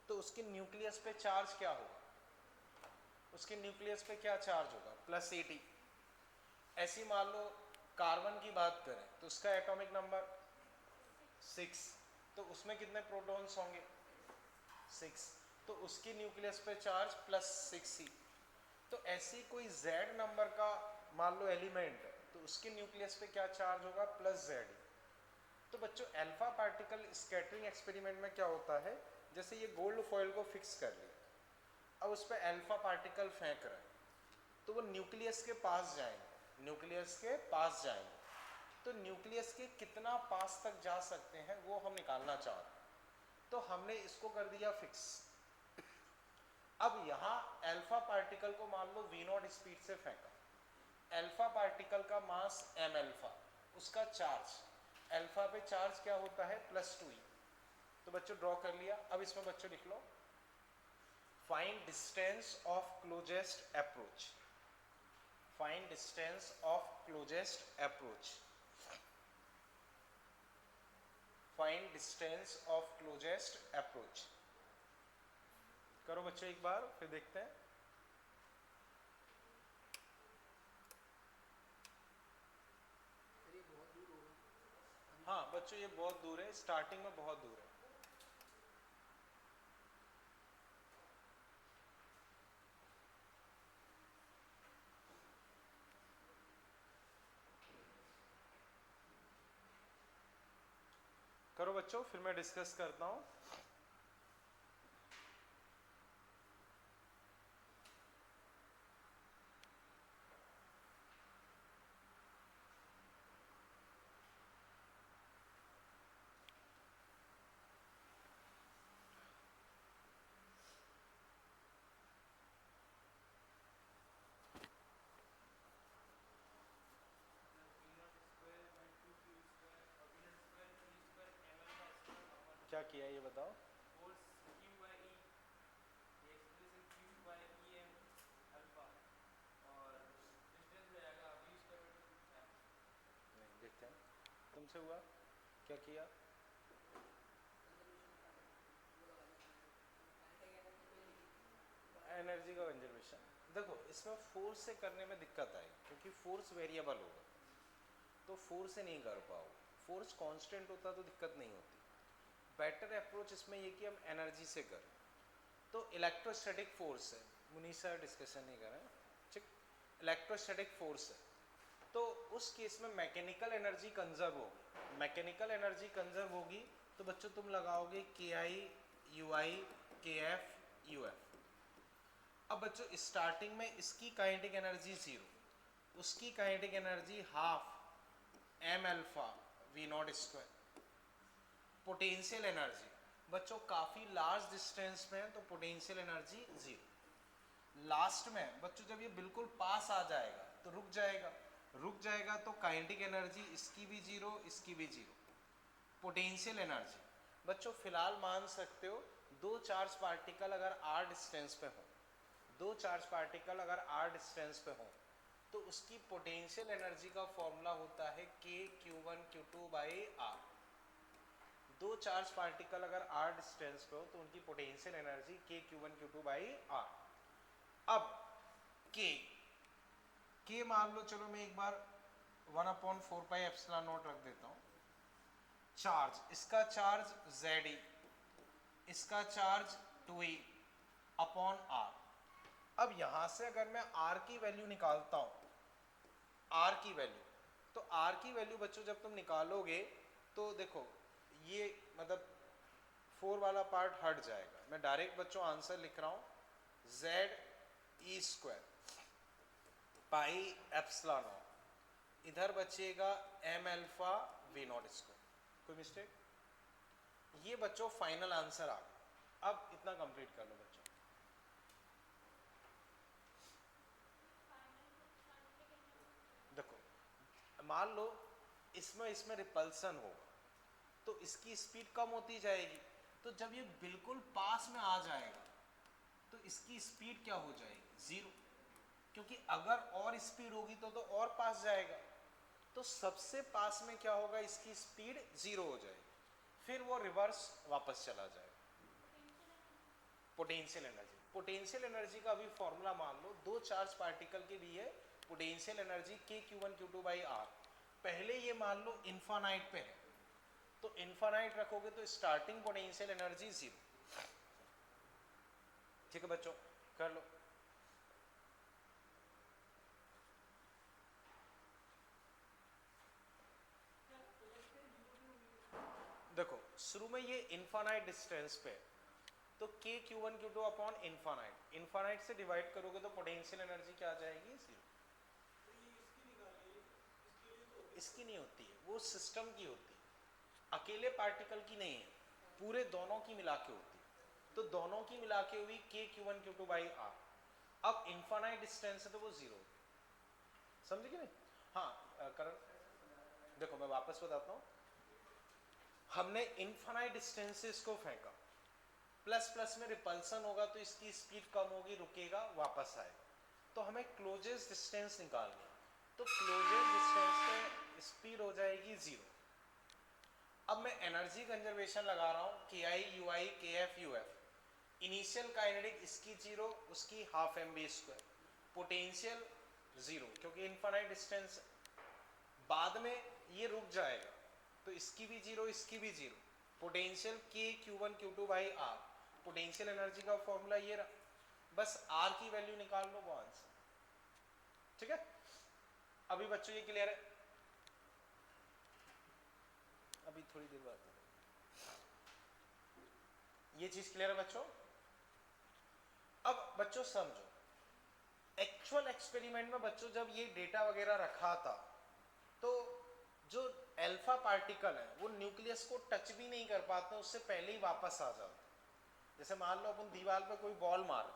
तो उसके न्यूक्लियस पे चार्ज क्या होगा, उसके न्यूक्लियस पे क्या चार्ज होगा, +80। ऐसी मान लो कार्बन की बात करें तो उसका एटॉमिक नंबर 6, तो उसमें कितने प्रोटॉन्स होंगे, 6, तो उसकी न्यूक्लियस पे चार्ज +6 ही। तो ऐसी कोई Z नंबर का मान लो एलिमेंट है तो उसके न्यूक्लियस पे क्या चार्ज होगा, +Z। तो बच्चों अल्फा पार्टिकल स्कैटरिंग एक्सपेरिमेंट में क्या होता है, जैसे ये गोल्ड फॉइल को फिक्स कर लिया, अब उस पर अल्फा पार्टिकल फेंक रहे हैं तो वो न्यूक्लियस के पास जाएंगे, न्यूक्लियस के पास जाएंगे, तो न्यूक्लियस के कितना पास तक जा सकते हैं वो हम निकालना चाहते हैं, तो हमने इसको कर दिया फिक्स। अब यहाँ अल्फा पार्टिकल को मान लो V0 स्पीड से फेंका, अल्फा पार्टिकल का मास m अल्फा, उसका चार्ज अल्फा पे चार्ज क्या होता है, +2e। तो बच्चों ड्रॉ कर लिया। अब इसमें बच्चों लिख लो find distance of closest approach, find distance of closest approach, find distance of closest approach. करो बच्चों एक बार फिर देखते हैं। हाँ बच्चों ये बहुत दूर है, स्टार्टिंग में बहुत दूर है। करो बच्चों फिर मैं डिस्कस करता हूँ। क्या किया ये बताओ। फोर्स Q by E, ये expression Q by E m alpha, और डिस्टेंस हो जाएगा V स्क्वायर बाई 2 नहीं देखते हैं तुमसे हुआ क्या किया। एनर्जी का कंजर्वेशन, देखो इसमें फोर्स से करने में दिक्कत आएगी क्योंकि फोर्स वेरिएबल होगा, तो फोर्स से नहीं कर पाओ। फोर्स कांस्टेंट होता तो दिक्कत नहीं होती। बेटर अप्रोच इसमें ये कि हम एनर्जी से करें। तो इलेक्ट्रोस्टैटिक फोर्स है, मुनीसा डिस्कशन नहीं कर रहे हैं, ठीक। इलेक्ट्रोस्टैटिक फोर्स है तो उस केस में मैकेनिकल एनर्जी कंजर्व होगी, मैकेनिकल एनर्जी कंजर्व होगी तो बच्चों तुम लगाओगे KI UI KF UF। अब बच्चों स्टार्टिंग में इसकी काइनेटिक एनर्जी 0, उसकी kinetic energy half m alpha V0 square. Potential energy बच्चों काफ़ी लार्ज डिस्टेंस में है तो पोटेंशियल एनर्जी 0। लास्ट में बच्चों जब ये बिल्कुल पास आ जाएगा तो रुक जाएगा, रुक जाएगा तो काइनेटिक एनर्जी इसकी भी 0 इसकी भी 0। पोटेंशियल एनर्जी बच्चों फिलहाल मान सकते हो दो चार्ज पार्टिकल अगर r डिस्टेंस पे हो, दो चार्ज पार्टिकल अगर r डिस्टेंस पे हो तो उसकी पोटेंशियल एनर्जी का फॉर्मूला होता है KQ1Q2/r। दो चार्ज पार्टिकल अगर r डिस्टेंस पे हो तो उनकी पोटेंशियल एनर्जी KQ1Q2/r। अब K मान लो, चलो मैं एक बार 1/4πε0 रख देता हूँ। चार्ज, इसका चार्ज Ze, इसका चार्ज 2e अपॉन r। अब यहां से अगर मैं r की वैल्यू निकालता हूं, r की वैल्यू, तो r की वैल्यू बच्चों जब तुम निकालोगे तो देखो ये मतलब 4 वाला पार्ट हट जाएगा। मैं डायरेक्ट बच्चों आंसर लिख रहा हूं Ze² πε0, इधर बचेगा m अल्फा V0 स्क्वायर। कोई मिस्टेक? ये बच्चों फाइनल आंसर आ गया। अब इतना कंप्लीट कर लो बच्चों। देखो मान लो इसमें रिपल्सन होगा तो इसकी स्पीड कम होती जाएगी, तो जब ये बिल्कुल पास में आ जाएगा तो इसकी स्पीड क्या हो जाएगी, 0, क्योंकि अगर और स्पीड होगी तो और पास जाएगा। तो सबसे पास में क्या होगा, इसकी स्पीड 0 हो जाएगी, फिर वो रिवर्स वापस चला जाएगा। पोटेंशियल एनर्जी का अभी फॉर्मूला मान लो, दो चार्ज पार्टिकल के लिए पोटेंशियल एनर्जी के Q1 Q2 बाई आर। पहले ये मान लो इन्फानाइट पे है, तो इन्फानाइट रखोगे तो स्टार्टिंग पोटेंशियल एनर्जी 0। ठीक है बच्चों, कर लो। देखो शुरू में ये इन्फानाइट डिस्टेंस पे है, तो के Q1 Q2 upon infinite, infinite से डिवाइड करोगे तो पोटेंशियल एनर्जी क्या आ जाएगी 0। इसकी नहीं होती है, वो सिस्टम की होती है, अकेले पार्टिकल की नहीं है, पूरे दोनों की मिला के होती है। तो दोनों की मिला के हुई के Q1 Q2 बाई आर। अब इन्फानाइट डिस्टेंस है तो वो 0, समझे कि नहीं? हाँ करण, देखो मैं वापस बताता हूँ। हमने इन्फानाइट डिस्टेंस से इसको फेंका, प्लस प्लस में रिपल्सन होगा तो इसकी स्पीड कम होगी, रुकेगा, वापस आएगा। तो हमें क्लोजेस्ट डिस्टेंस निकालनी है, तो क्लोजेस्ट डिस्टेंस पे स्पीड हो जाएगी 0। अब मैं एनर्जी कंजर्वेशन लगा रहा हूँ, के आई u i k f u f. Initial kinetic इसकी 0, उसकी half m b square, potential 0 क्योंकि इन्फानाइट डिस्टेंस। बाद में ये रुक जाएगा तो इसकी भी 0, इसकी भी 0। पोटेंशियल के Q1 Q2 by r. Potential energy का फॉर्मूला ये रहा, बस आर की वैल्यू निकाल लो, वो आंसर। ठीक है, अभी बच्चों ये क्लियर है? अभी थोड़ी देर बाद ये चीज क्लियर है बच्चों? अब बच्चों समझो, एक्चुअल एक्सपेरिमेंट में बच्चों जब ये डेटा वगैरह रखा था, तो जो अल्फा पार्टिकल है वो न्यूक्लियस को टच भी नहीं कर पाते, उससे पहले ही वापस आ जाते। जैसे मान लो अपन दीवार पे कोई बॉल मार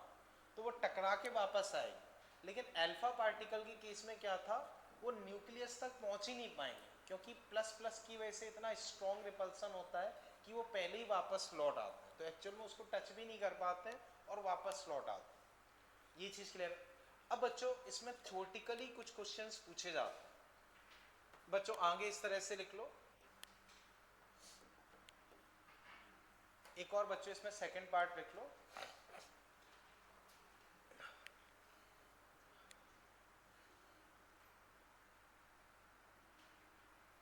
तो वो टकरा के वापस आएगी, लेकिन अल्फा पार्टिकल के केस में क्या था, वो न्यूक्लियस तक पहुंच ही नहीं पाएंगे क्योंकि प्लस प्लस की वजह से इतना स्ट्रॉन्ग रिपल्सन होता है कि वो पहले ही वापस लौट आते हैं। तो एक्चुअल में उसको टच भी नहीं कर पाते और वापस लौट आते हैं। ये चीज क्लियर है? अब बच्चों इसमें थ्योरेटिकली कुछ क्वेश्चंस पूछे जाते हैं। बच्चों आगे इस तरह से लिख लो। एक और बच्चों इसमें सेकंड पार्ट लिख लो।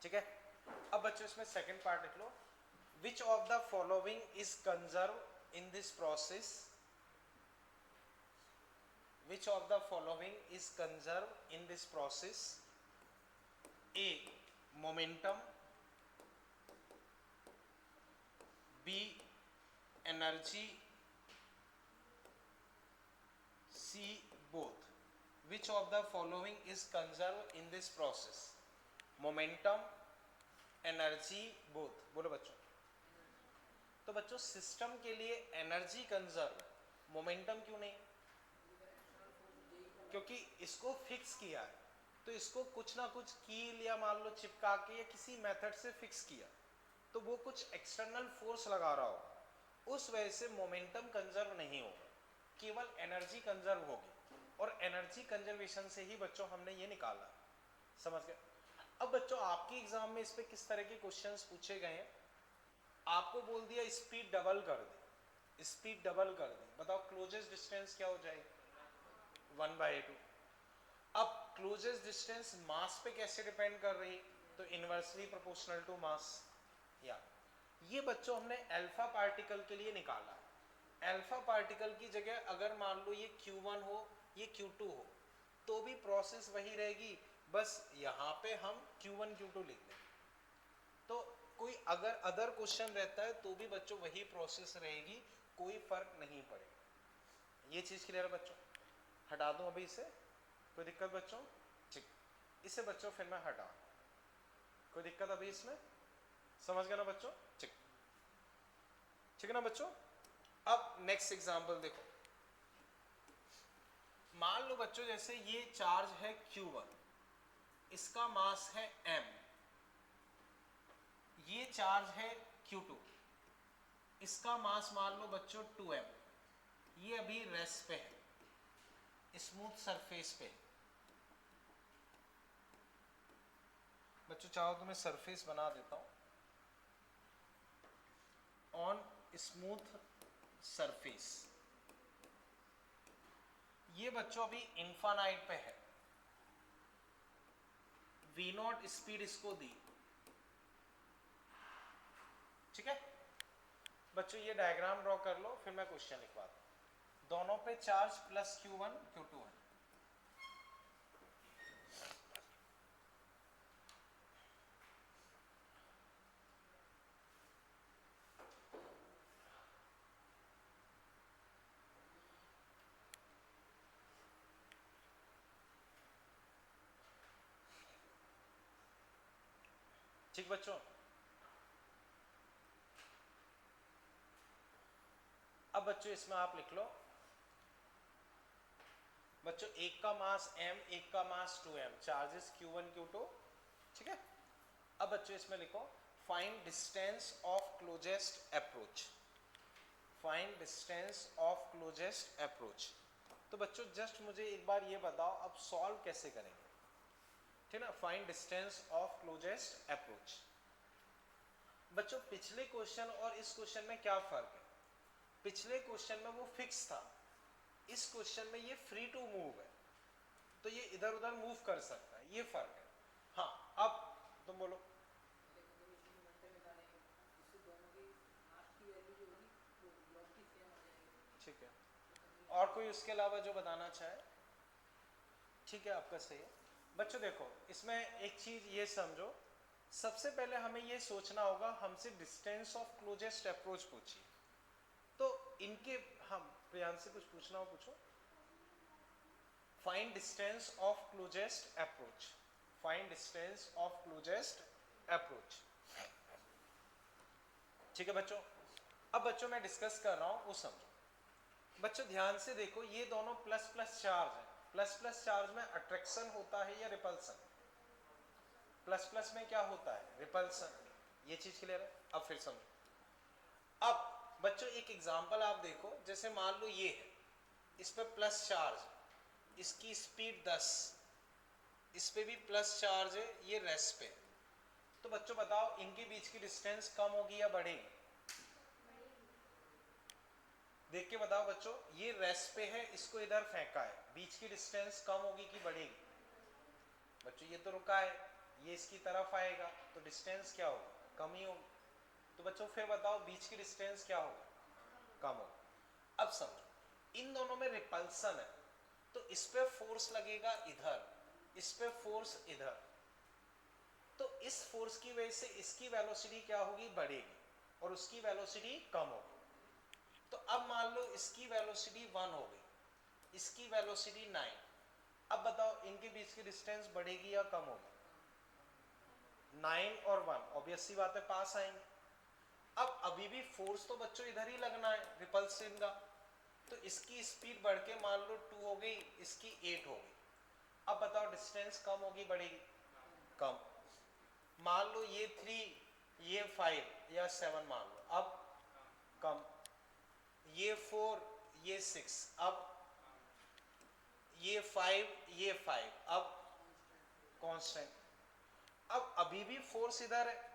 ठीक है, अब बच्चों इसमें सेकंड पार्ट लिख लो। Which of the following is conserve in this process? Which of the following is conserve in this process? A momentum, B energy, C both. Which of the following is conserve in this process? Momentum, energy, both. बोलो बच्चों। तो बच्चों system के लिए energy conserve, momentum क्यों नहीं? क्योंकि इसको फिक्स किया है, तो इसको कुछ ना कुछ कील या मान लो चिपका के या किसी मेथड से फिक्स किया, तो वो कुछ एक्सटर्नल फोर्स लगा रहा होगा, उस वजह से मोमेंटम कंजर्व नहीं होगा, केवल एनर्जी कंजर्व होगी। और एनर्जी कंजर्वेशन से ही बच्चों हमने ये निकाला, समझ गए? अब बच्चों आपके एग्जाम में इस पे किस तरह के क्वेश्चंस पूछे गए हैं? आपको बोल दिया स्पीड डबल कर दे, स्पीड डबल कर दे, बताओ क्लोजेस्ट डिस्टेंस क्या हो जाएगी? 1/2। अब क्लोजेस्ट डिस्टेंस मास पे कैसे डिपेंड कर रही है? तो इनवर्सली प्रोपोर्शनल टू मास। या ये बच्चों हमने अल्फा पार्टिकल के लिए निकाला। अल्फा पार्टिकल की जगह अगर मान लो ये Q1 हो, ये Q2 हो, तो भी प्रोसेस वही रहेगी, बस यहाँ पे हम Q1 Q2 लिख दें। तो कोई अगर अदर क्वेश्चन रहता है तो भी बच्चों वही प्रोसेस रहेगी, कोई फर्क नहीं पड़ेगा। ये चीज क्लियर है बच्चों? हटा दूं अभी इसे, कोई दिक्कत बच्चों? ठीक, इसे बच्चों फिर मैं हटा, कोई दिक्कत अभी इसमें? समझ गया ना बच्चों? ठीक, ठीक है ना बच्चों? अब नेक्स्ट एग्जांपल देखो। मान लो बच्चों जैसे ये चार्ज है Q1, इसका मास है m, ये चार्ज है Q2, इसका मास मान लो बच्चों 2m, ये अभी रेस्ट पे है, स्मूथ सरफेस पे। बच्चों चाहो तो मैं सरफेस बना देता हूं, ऑन स्मूथ सरफेस। ये बच्चों अभी इन्फानाइट पे है, v नॉट स्पीड इसको दी, ठीक है बच्चों। ये डायग्राम ड्रॉ कर लो, फिर मैं क्वेश्चन लिखवाता हूं। दोनों पे चार्ज प्लस Q1 Q2 है। ठीक बच्चों, अब बच्चों इसमें आप लिख लो बच्चों, एक का मास m, एक का मास 2m, चार्जेस Q1 Q2, ठीक है। अब बच्चों इसमें लिखो find distance of closest approach, find distance of closest approach. तो बच्चों जस्ट मुझे एक बार ये बताओ अब सॉल्व कैसे करेंगे, ठीक है ना। Find distance of closest approach. बच्चों पिछले क्वेश्चन और इस क्वेश्चन में क्या फर्क है? पिछले क्वेश्चन में वो फिक्स था, इस क्वेश्चन में ये फ्री टू मूव है, तो ये इधर उधर मूव कर सकता है, ये फर्क है। हाँ अब तुम बोलो। ठीक है, और कोई उसके अलावा जो बताना चाहे? ठीक है आपका सही है। बच्चों देखो इसमें एक चीज ये समझो, सबसे पहले हमें ये सोचना होगा, हमसे डिस्टेंस ऑफ क्लोजेस्ट अप्रोच पूछिए, तो इनके हम प्रियांश से कुछ पूछना हो पूछो। Find distance of closest approach, find distance of closest approach, ठीक है बच्चों। अब बच्चों मैं डिस्कस कर रहा हूं वो समझो। बच्चों ध्यान से देखो, ये दोनों प्लस प्लस चार्ज है, प्लस प्लस चार्ज में अट्रैक्शन होता है या रिपल्सन? प्लस प्लस में क्या होता है? रिपल्सन। ये चीज क्लियर है? अब फिर समझो। अब बच्चों एक एग्जांपल आप देखो, जैसे मान लो ये है, इस पे प्लस चार्ज, इसकी स्पीड 10, इस पे भी प्लस चार्ज है, ये रेस्ट पे। तो बच्चों बताओ इनके बीच की डिस्टेंस कम होगी या बढ़ेगी? देख के बताओ बच्चों, ये रेस्ट पे है, इसको इधर फेंका है, बीच की डिस्टेंस कम होगी कि बढ़ेगी? बच्चों ये तो रुका है, ये इसकी तरफ आएगा, तो डिस्टेंस क्या होगा? कम ही होगी। तो बच्चों फिर बताओ बीच की डिस्टेंस क्या होगा? कम होगा। अब समझो, इन दोनों में रिपल्सन है, तो इस पे फोर्स लगेगा इधर, इस पे फोर्स इधर, तो इस फोर्स की वजह से इसकी वेलोसिटी क्या होगी? बढ़ेगी, और उसकी वेलोसिटी कम होगी। तो अब मान लो इसकी वेलोसिटी 1 हो गई, इसकी वेलोसिटी 9। अब बताओ इनके बीच की डिस्टेंस बढ़ेगी या कम होगी? 9 और 1 ऑब्वियस सी बात है, पास आएंगे। अब अभी भी फोर्स तो बच्चों इधर ही लगना है, रिपल्सन का, तो इसकी स्पीड बढ़ के मान लो 2 हो गई, इसकी 8 हो गई। अब बताओ डिस्टेंस कम होगी बढ़ेगी? कम। मान लो ये 3, ये 5 या 7 मान लो, अब कम। ये 4, ये 6, अब ये 5, ये 5, अब कांस्टेंट। अब अभी भी फोर्स इधर है,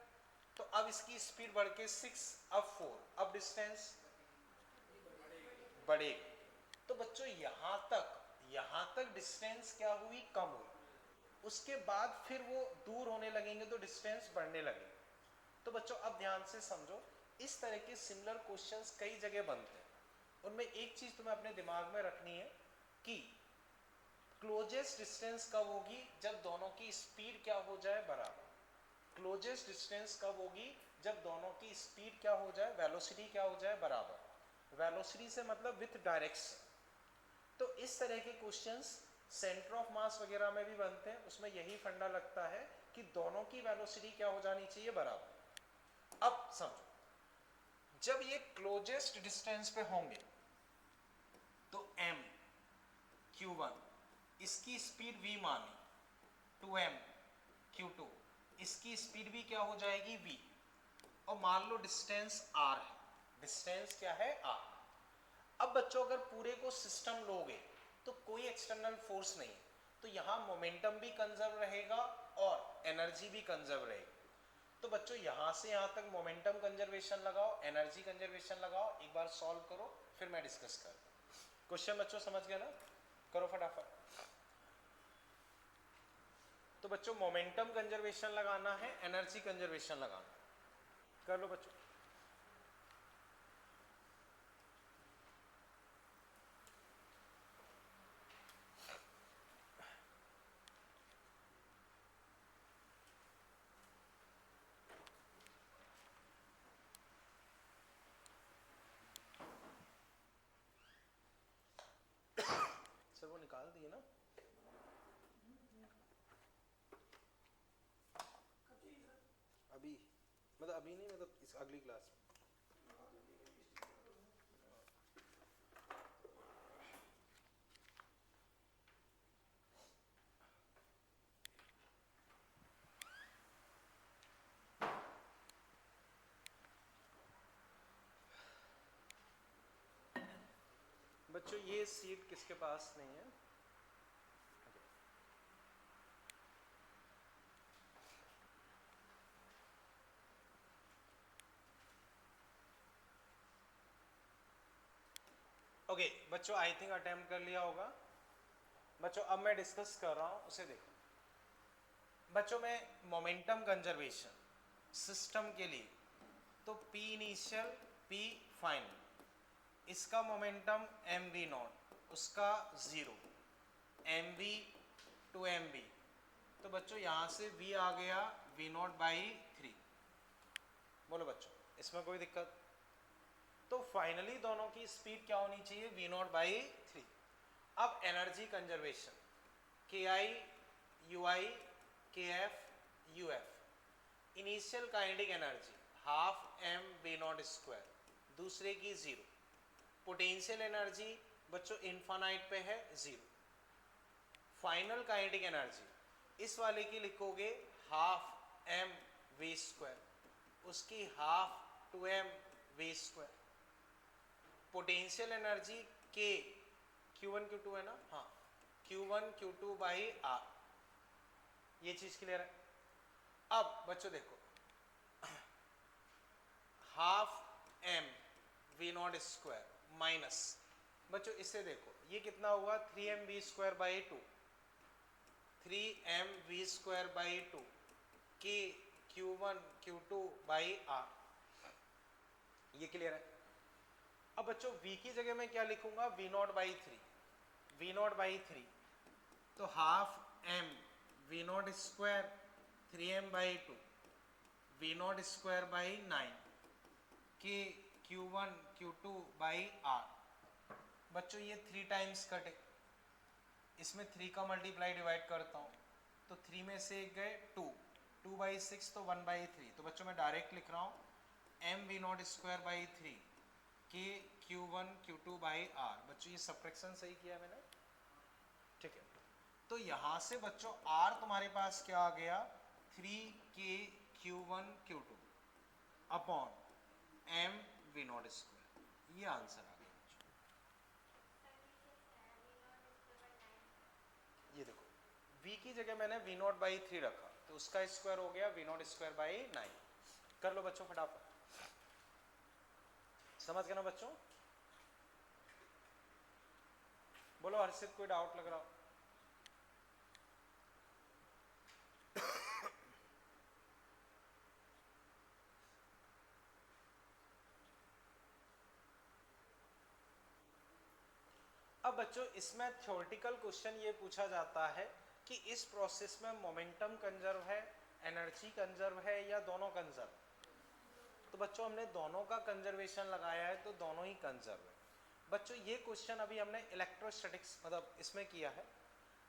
तो अब इसकी स्पीड बढ़ के 6, अब 4, अब डिस्टेंस बढ़ेगी। तो बच्चों यहां तक डिस्टेंस क्या हुई? कम हुई। उसके बाद फिर वो दूर होने लगेंगे तो डिस्टेंस बढ़ने लगेगी। तो बच्चों अब ध्यान से समझो, इस तरह के सिमिलर क्वेश्चंस कई जगह बनते हैं। उनमें एक चीज तुम्हें अपने दिमाग में रखनी है कि क्लोजेस्ट डिस्टेंस कब होगी? जब दोनों की स्पीड क्या हो जाए? बराबर। क्लोजेस्ट डिस्टेंस कब होगी? जब दोनों की स्पीड क्या हो जाए? वेलोसिटी क्या हो जाए? बराबर। वेलोसिटी से मतलब विथ डायरेक्शन। तो इस तरह के क्वेश्चंस सेंटर ऑफ मास वगैरह में भी बनते हैं, उसमें यही फंडा लगता है कि दोनों की वेलोसिटी क्या हो जानी चाहिए? बराबर। अब समझो, जब ये क्लोजेस्ट डिस्टेंस पे होंगे तो m q1, इसकी स्पीड v मानी, 2m q2, इसकी स्पीड भी क्या हो जाएगी? v। और मान लो डिस्टेंस r है, डिस्टेंस क्या है? r। अब बच्चों अगर पूरे को सिस्टम लोगे तो कोई एक्सटर्नल फोर्स नहीं है, तो यहां मोमेंटम भी कंजर्व रहेगा और एनर्जी भी कंजर्व रहेगी। तो बच्चों यहां से यहां तक मोमेंटम कंजर्वेशन लगाओ, एनर्जी कंजर्वेशन लगाओ, एक बार सॉल्व करो, फिर मैं डिस्कस करता हूं। क्वेश्चन बच्चों समझ गए ना? करो फटाफट। तो बच्चों मोमेंटम कंजर्वेशन लगाना है, एनर्जी कंजर्वेशन लगाना है। कर लो बच्चों। सर वो निकाल दिए ना? अभी मतलब अभी नहीं, मतलब इस अगली क्लास में। बच्चों ये सीट किसके पास नहीं है? ओके बच्चों, आई थिंक अटेम्प्ट कर लिया होगा। बच्चों अब मैं डिस्कस कर रहा हूं, उसे देखो। बच्चों में मोमेंटम कंजर्वेशन सिस्टम के लिए तो P इनिशियल P फाइनल, इसका मोमेंटम mv नॉट, उसका 0, mv टू mv। तो बच्चों यहां से v आ गया v नॉट बाई 3। बोलो बच्चों इसमें कोई दिक्कत? तो फाइनली दोनों की स्पीड क्या होनी चाहिए? v naught by 3। अब energy conservation ki ui kf uf, initial kinetic energy half M v naught square, दूसरे की 0। पोटेंशियल एनर्जी बच्चों इनफाइनाइट पे है 0। फाइनल काइनेटिक एनर्जी इस वाले की लिखोगे हाफ एम वी स्क्वायर, उसकी half 2m v square. Potential energy के Q1 Q2 है ना? हाँ, Q1 Q2 बाई आर। ये चीज क्लियर है? अब बच्चों देखो, half M v naught square minus, बच्चों इससे देखो ये कितना हुआ? 3m v square by 2, 3m v square by 2 के Q1 Q2 बाई आर। ये क्लियर है? अब बच्चों v की जगह मैं क्या लिखूंगा? v naught by 3, v naught by 3। तो half m v naught square 3m by 2 v naught square by 9 के Q1 Q2 बाई आर। बच्चों ये 3 टाइम्स कटे, इसमें 3 का मल्टीप्लाई डिवाइड करता हूँ तो 3 में से एक गए 2, 2 बाई 6 तो 1 बाई 3। तो बच्चों मैं डायरेक्ट लिख रहा हूँ m v naught square by 3 के Q1 Q2 बाई आर। बच्चों ये सब्ट्रैक्शन सही किया मैंने? ठीक है। तो यहाँ से बच्चों r तुम्हारे पास क्या आ गया? 3k Q1 Q2 upon m v naught square. ये आंसर आ गया बच्चों। ये देखो v की जगह मैंने v नॉट बाई 3 रखा तो उसका स्क्वायर हो गया v नॉट स्क्वायर बाई 9। कर लो बच्चों फटाफट, समझ गए ना बच्चों? बोलो हर्षित, कोई डाउट लग रहा हो? अब बच्चों इसमें थ्योरेटिकल क्वेश्चन ये पूछा जाता है कि इस प्रोसेस में मोमेंटम कंजर्व है, एनर्जी कंजर्व है या दोनों कंजर्व? तो बच्चों हमने दोनों का कंजर्वेशन लगाया है तो दोनों ही कंजर्व है। बच्चों ये क्वेश्चन अभी हमने इलेक्ट्रोस्टैटिक्स मतलब इसमें किया है,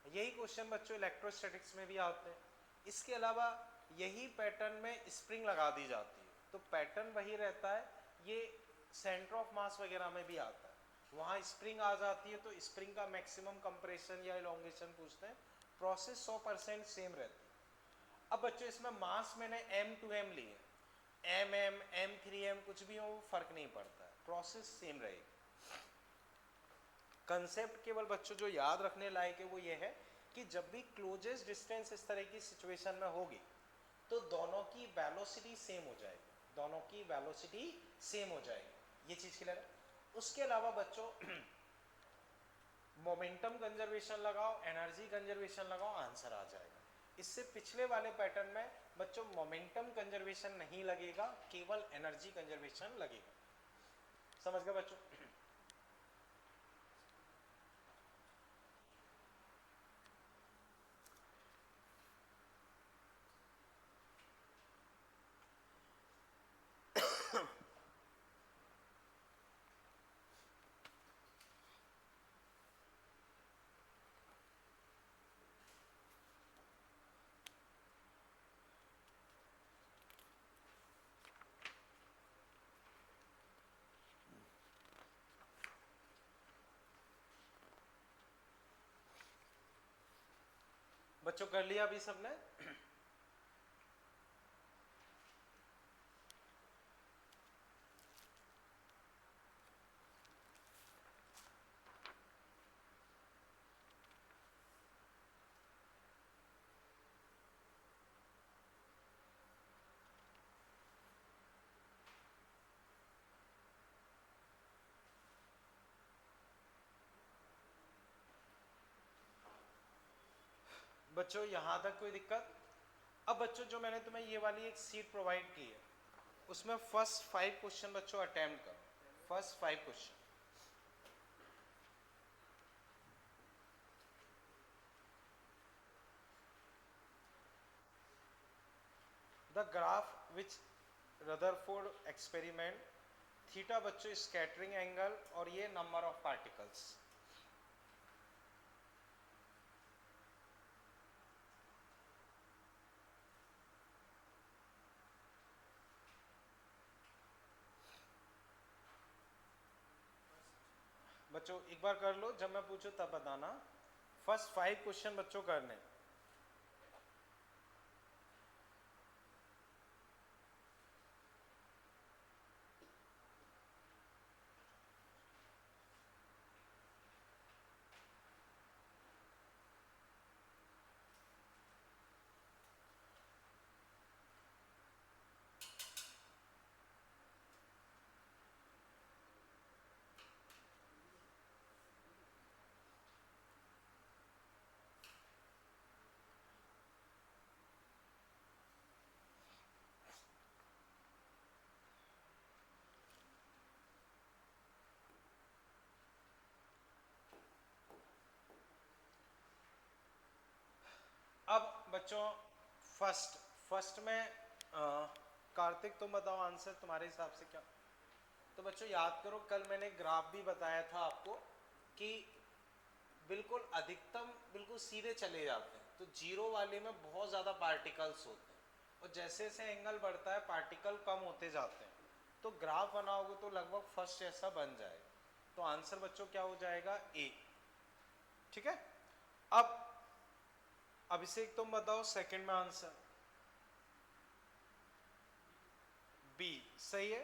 यही क्वेश्चन बच्चों इलेक्ट्रोस्टैटिक्स में भी आते हैं। इसके अलावा यही पैटर्न में स्प्रिंग लगा दी जाती है तो पैटर्न वही रहता है। ये सेंटर ऑफ मास वगैरह में भी आता है, वहाँ स्प्रिंग आ जाती है तो स्प्रिंग का मैक्सिमम कंप्रेशन या इलोंगेशन पूछते हैं। प्रोसेस 100% सेम रहती है। अब बच्चों इसमें मास मैंने m2m ली है, mm m3m कुछ भी हो फर्क नहीं पड़ता है, प्रोसेस सेम रहेगी। कंसेप्ट केवल बच्चों जो याद रखने लायक है वो ये है कि जब भी क्लोजेस्ट डिस्टेंस इस तरह की सिचुएशन में होगी तो दोनों की वेलोसिटी सेम हो जाएगी, दोनों की वेलोसिटी सेम हो जाएगी। ये चीज क्लियर है? उसके अलावा बच्चों मोमेंटम कंजर्वेशन लगाओ, एनर्जी कंजर्वेशन लगाओ, आंसर आ जाएगा। इससे पिछले वाले पैटर्न में बच्चों मोमेंटम कंजर्वेशन नहीं लगेगा, केवल एनर्जी कंजर्वेशन लगेगा। समझ गए बच्चों? बच्चों कर लिया अभी सबने? बच्चों यहां तक कोई दिक्कत? अब बच्चों जो मैंने तुम्हें ये वाली एक सीट प्रोवाइड की है, उसमें फर्स्ट 5 क्वेश्चन बच्चों अटेम्प्ट करो। First 5 question. The graph which Rutherford experiment, theta बच्चों स्कैटरिंग एंगल और ये नंबर ऑफ पार्टिकल्स। बच्चों एक बार कर लो, जब मैं पूछूं तब बताना। फर्स्ट 5 क्वेश्चन बच्चों करने। अब बच्चों फर्स्ट में कार्तिक तुम बताओ आंसर तुम्हारे हिसाब से क्या? तो बच्चों याद करो, कल मैंने ग्राफ भी बताया था आपको कि बिल्कुल अधिकतम बिल्कुल सीधे चले जाते हैं, तो जीरो वाले में बहुत ज़्यादा पार्टिकल्स होते हैं और जैसे जैसे एंगल बढ़ता है पार्टिकल कम होते जाते हैं। तो ग्राफ बनाओगे तो लगभग फर्स्ट जैसा बन जाएगा। तो आंसर बच्चों क्या हो जाएगा? ए। ठीक है। अब अभिषेक तुम बताओ सेकंड में आंसर। बी सही है।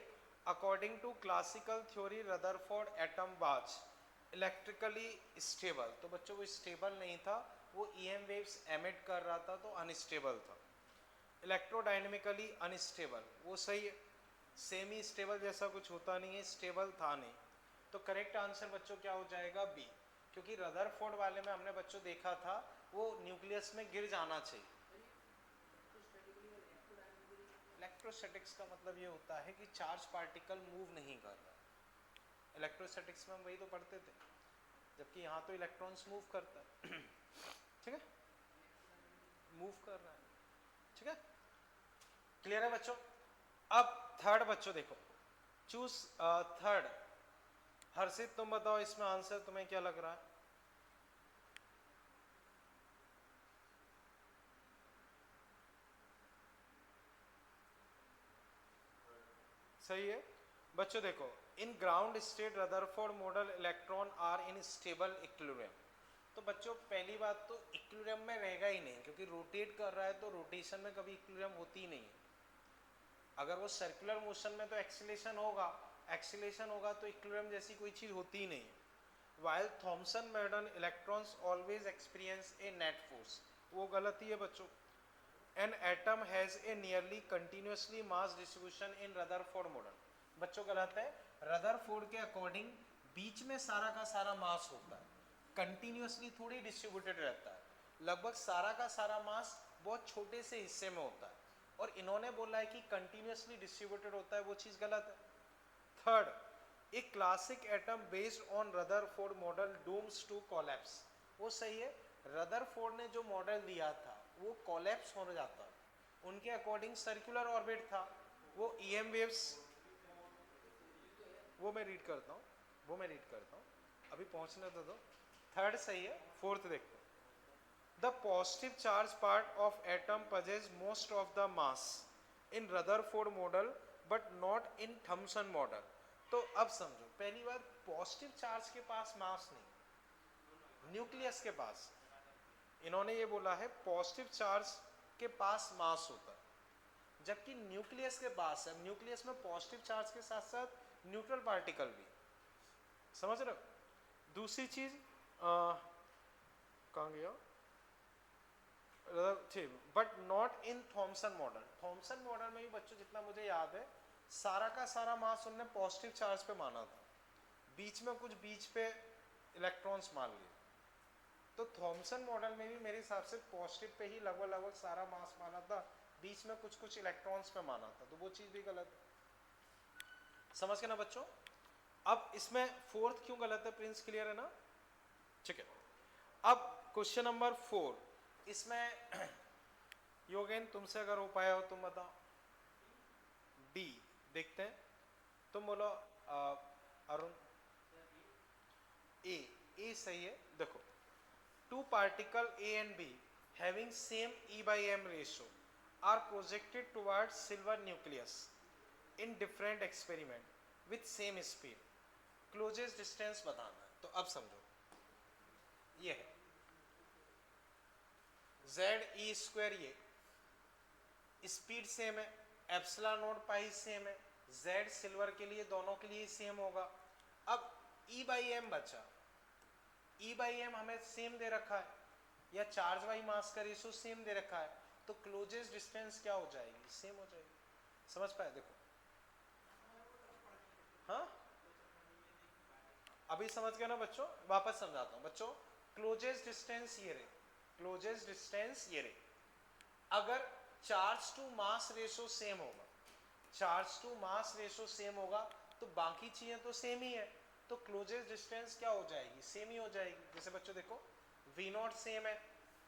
According to classical theory Rutherford atom was electrically stable. तो बच्चों वो स्टेबल नहीं था, वो ईएम वेव्स एमिट कर रहा था, तो अनस्टेबल था। इलेक्ट्रोडायनेमिकली अनस्टेबल, वो सही है। सेमी स्टेबल जैसा कुछ होता नहीं है, स्टेबल था नहीं। तो करेक्ट आंसर बच्चों क्या हो जाएगा? बी। क्योंकि रदरफोर्ड वाले में हमने बच्चों देखा था वो न्यूक्लियस में गिर जाना चाहिए। इलेक्ट्रोस्टैटिक्स का मतलब ये होता है कि चार्ज पार्टिकल मूव नहीं कर रहा। इलेक्ट्रोस्टैटिक्स में हम वही तो पढ़ते थे, जबकि यहाँ तो इलेक्ट्रॉन्स मूव करता है। ठीक है, मूव कर रहा है। ठीक है, क्लियर है बच्चों? अब थर्ड बच्चों देखो, चूज थर्ड। हर्षित तुम बताओ इसमें आंसर तुम्हें क्या लग रहा है? सही है। बच्चों देखो, in ground state Rutherford model electron are in stable equilibrium. तो बच्चों पहली बात तो इक्विलिब्रियम में रहेगा ही नहीं, क्योंकि रोटेट कर रहा है तो रोटेशन में कभी इक्विलिब्रियम होती ही नहीं है। अगर वो सर्कुलर मोशन में तो एक्सीलेशन होगा, एक्सीलेशन होगा तो इक्विलिब्रियम जैसी कोई चीज होती ही नहीं है। while Thomson Verdon electrons always experience a net force, वो गलत ही है बच्चों। An atom has a nearly continuously mass distribution in Rutherford model, बच्चों गलत है। रदरफोर्ड के अकॉर्डिंग बीच में सारा का सारा मास होता है, कंटिन्यूसली थोड़ी डिस्ट्रीब्यूटेड रहता है, लगभग सारा का सारा मास बहुत छोटे से हिस्से में होता है, और इन्होंने बोला है कि कंटिन्यूसली डिस्ट्रीब्यूटेड होता है, वो चीज़ गलत है। Third, a classic atom based on Rutherford model dooms to collapse, वो सही है। रदरफोर्ड ने जो मॉडल दिया था वो कोलैप्स हो जाता, उनके अकॉर्डिंग सर्कुलर ऑर्बिट था, वो ईएम वेव्स, वो मैं रीड करता हूँ, अभी पहुंचने तो दो। थर्ड सही है, फोर्थ देखो, the positive charge part of atom possess most of the mass in Rutherford model but not in Thomson model। तो अब समझो, पहली बात, पॉजिटिव चार्ज के पास मास नहीं, न्यूक्लियस के पास, इन्होंने ये बोला है पॉजिटिव चार्ज के पास मास होता है, जबकि न्यूक्लियस के पास है, न्यूक्लियस में पॉजिटिव चार्ज के साथ साथ न्यूट्रल पार्टिकल भी, समझ रहे हो। दूसरी चीज कहाँ गया, but not in Thompson model. Thompson model में भी बच्चों जितना मुझे याद है, सारा का सारा मास उनने पॉजिटिव चार्ज पे माना था, बीच में कुछ बीच पे इलेक्ट्रॉन्स मान लिए। तो थॉमसन मॉडल में भी मेरे हिसाब से पॉजिटिव पे ही लगभग लगभग सारा मास माना था, बीच में कुछ कुछ इलेक्ट्रॉन्स पे माना था, तो वो चीज़ भी गलत है। समझ गए ना बच्चों। अब इसमें फोर्थ क्यों गलत है, प्रिंस क्लियर है ना, ठीक है। अब क्वेश्चन नंबर 4, इसमें योगेन तुमसे अगर हो पाया हो तुम बताओ। डी देखते हैं, तुम बोलो अरुण। ए सही है। देखो, two particle a and b having same E/m ratio are projected towards silver nucleus in different experiment with same speed, closest distance बताना है। तो अब समझो, ये है Z(E²), ये स्पीड सेम है, एप्सिलॉन नॉट पाई सेम है, Z सिल्वर के लिए दोनों के लिए सेम होगा। अब E/m बचा, E/m हमें सेम दे रखा है, या चार्ज बाई मास का रेशियो सेम दे रखा है, तो क्लोजेस्ट डिस्टेंस क्या हो जाएगी, सेम हो जाएगी। समझ पाए, देखो हाँ अभी समझ गया ना बच्चों, वापस समझाता हूँ बच्चों। क्लोजेस्ट डिस्टेंस ये रहे, क्लोजेस्ट डिस्टेंस ये रहे, अगर charge to mass ratio same होगा, charge to mass ratio same होगा, तो बाकी चीजें तो सेम ही है, तो क्लोजेस्ट डिस्टेंस क्या हो जाएगी, सेम ही हो जाएगी। जैसे बच्चों देखो, V0 सेम है,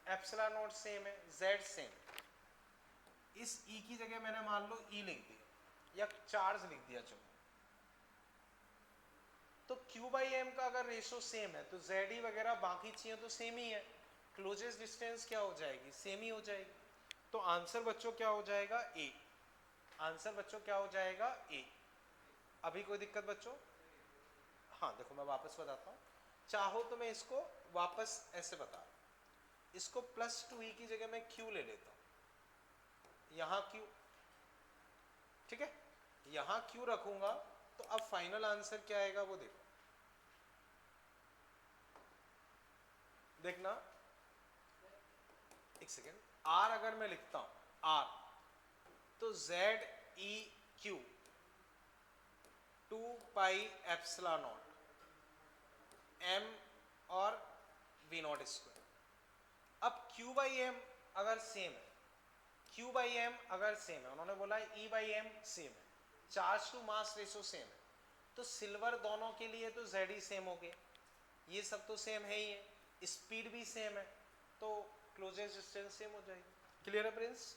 एप्सिलॉन नॉट सेम है, Z सेम, इस E की जगह मैंने मान लो E लिख दिया या चार्ज लिख दिया, चलो, तो Q/m का अगर रेशियो सेम है तो ZE वगैरह बाकी चीजें तो सेम ही है, क्लोजेस्ट डिस्टेंस क्या हो जाएगी, सेम ही हो जाएगी। तो आंसर बच्चों क्या हो जाएगा, ए। आंसर बच्चों क्या हो जाएगा, ए। अभी कोई दिक्कत बच्चों? हाँ देखो, मैं वापस बताता हूँ, चाहो तो मैं इसको वापस ऐसे बता, इसको +2e की जगह मैं Q ले लेता हूँ, यहाँ Q, ठीक है, यहाँ Q रखूंगा, तो अब फाइनल आंसर क्या आएगा वो देखो, देखना एक सेकेंड। R अगर मैं लिखता हूं R, तो ZEQ 2πε0 m और V0²। अब Q/m अगर सेम है, Q/m अगर सेम है, उन्होंने बोला E/m सेम है, charge to mass ratio same है, तो सिल्वर दोनों के लिए तो ZE सेम हो गया, ये सब तो सेम है ही है, स्पीड भी सेम है, तो क्लोजेस्ट डिस्टेंस सेम हो जाएगी। क्लियर है प्रिंस?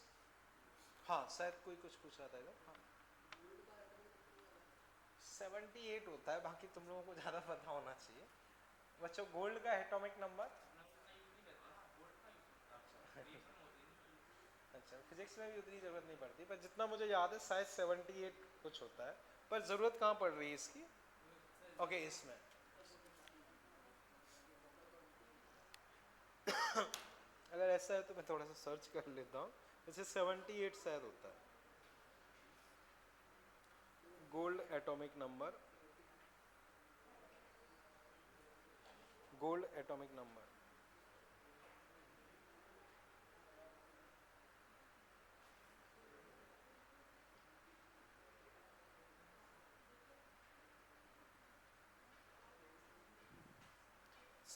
हाँ शायद कोई कुछ पूछ रहा था इधर। हाँ 78 होता है, बाकी तुम लोगों को ज़्यादा पता होना चाहिए बच्चों। गोल्ड का एटॉमिक नंबर, अच्छा फिजिक्स में भी उतनी ज़रूरत नहीं पड़ती, पर जितना मुझे याद है शायद 78 कुछ होता है, पर ज़रूरत कहाँ पड़ रही है इसकी। ओके, इसमें अगर ऐसा है तो मैं थोड़ा सा सर्च कर लेता हूँ, जैसे 78 शायद होता है gold atomic number, gold atomic number.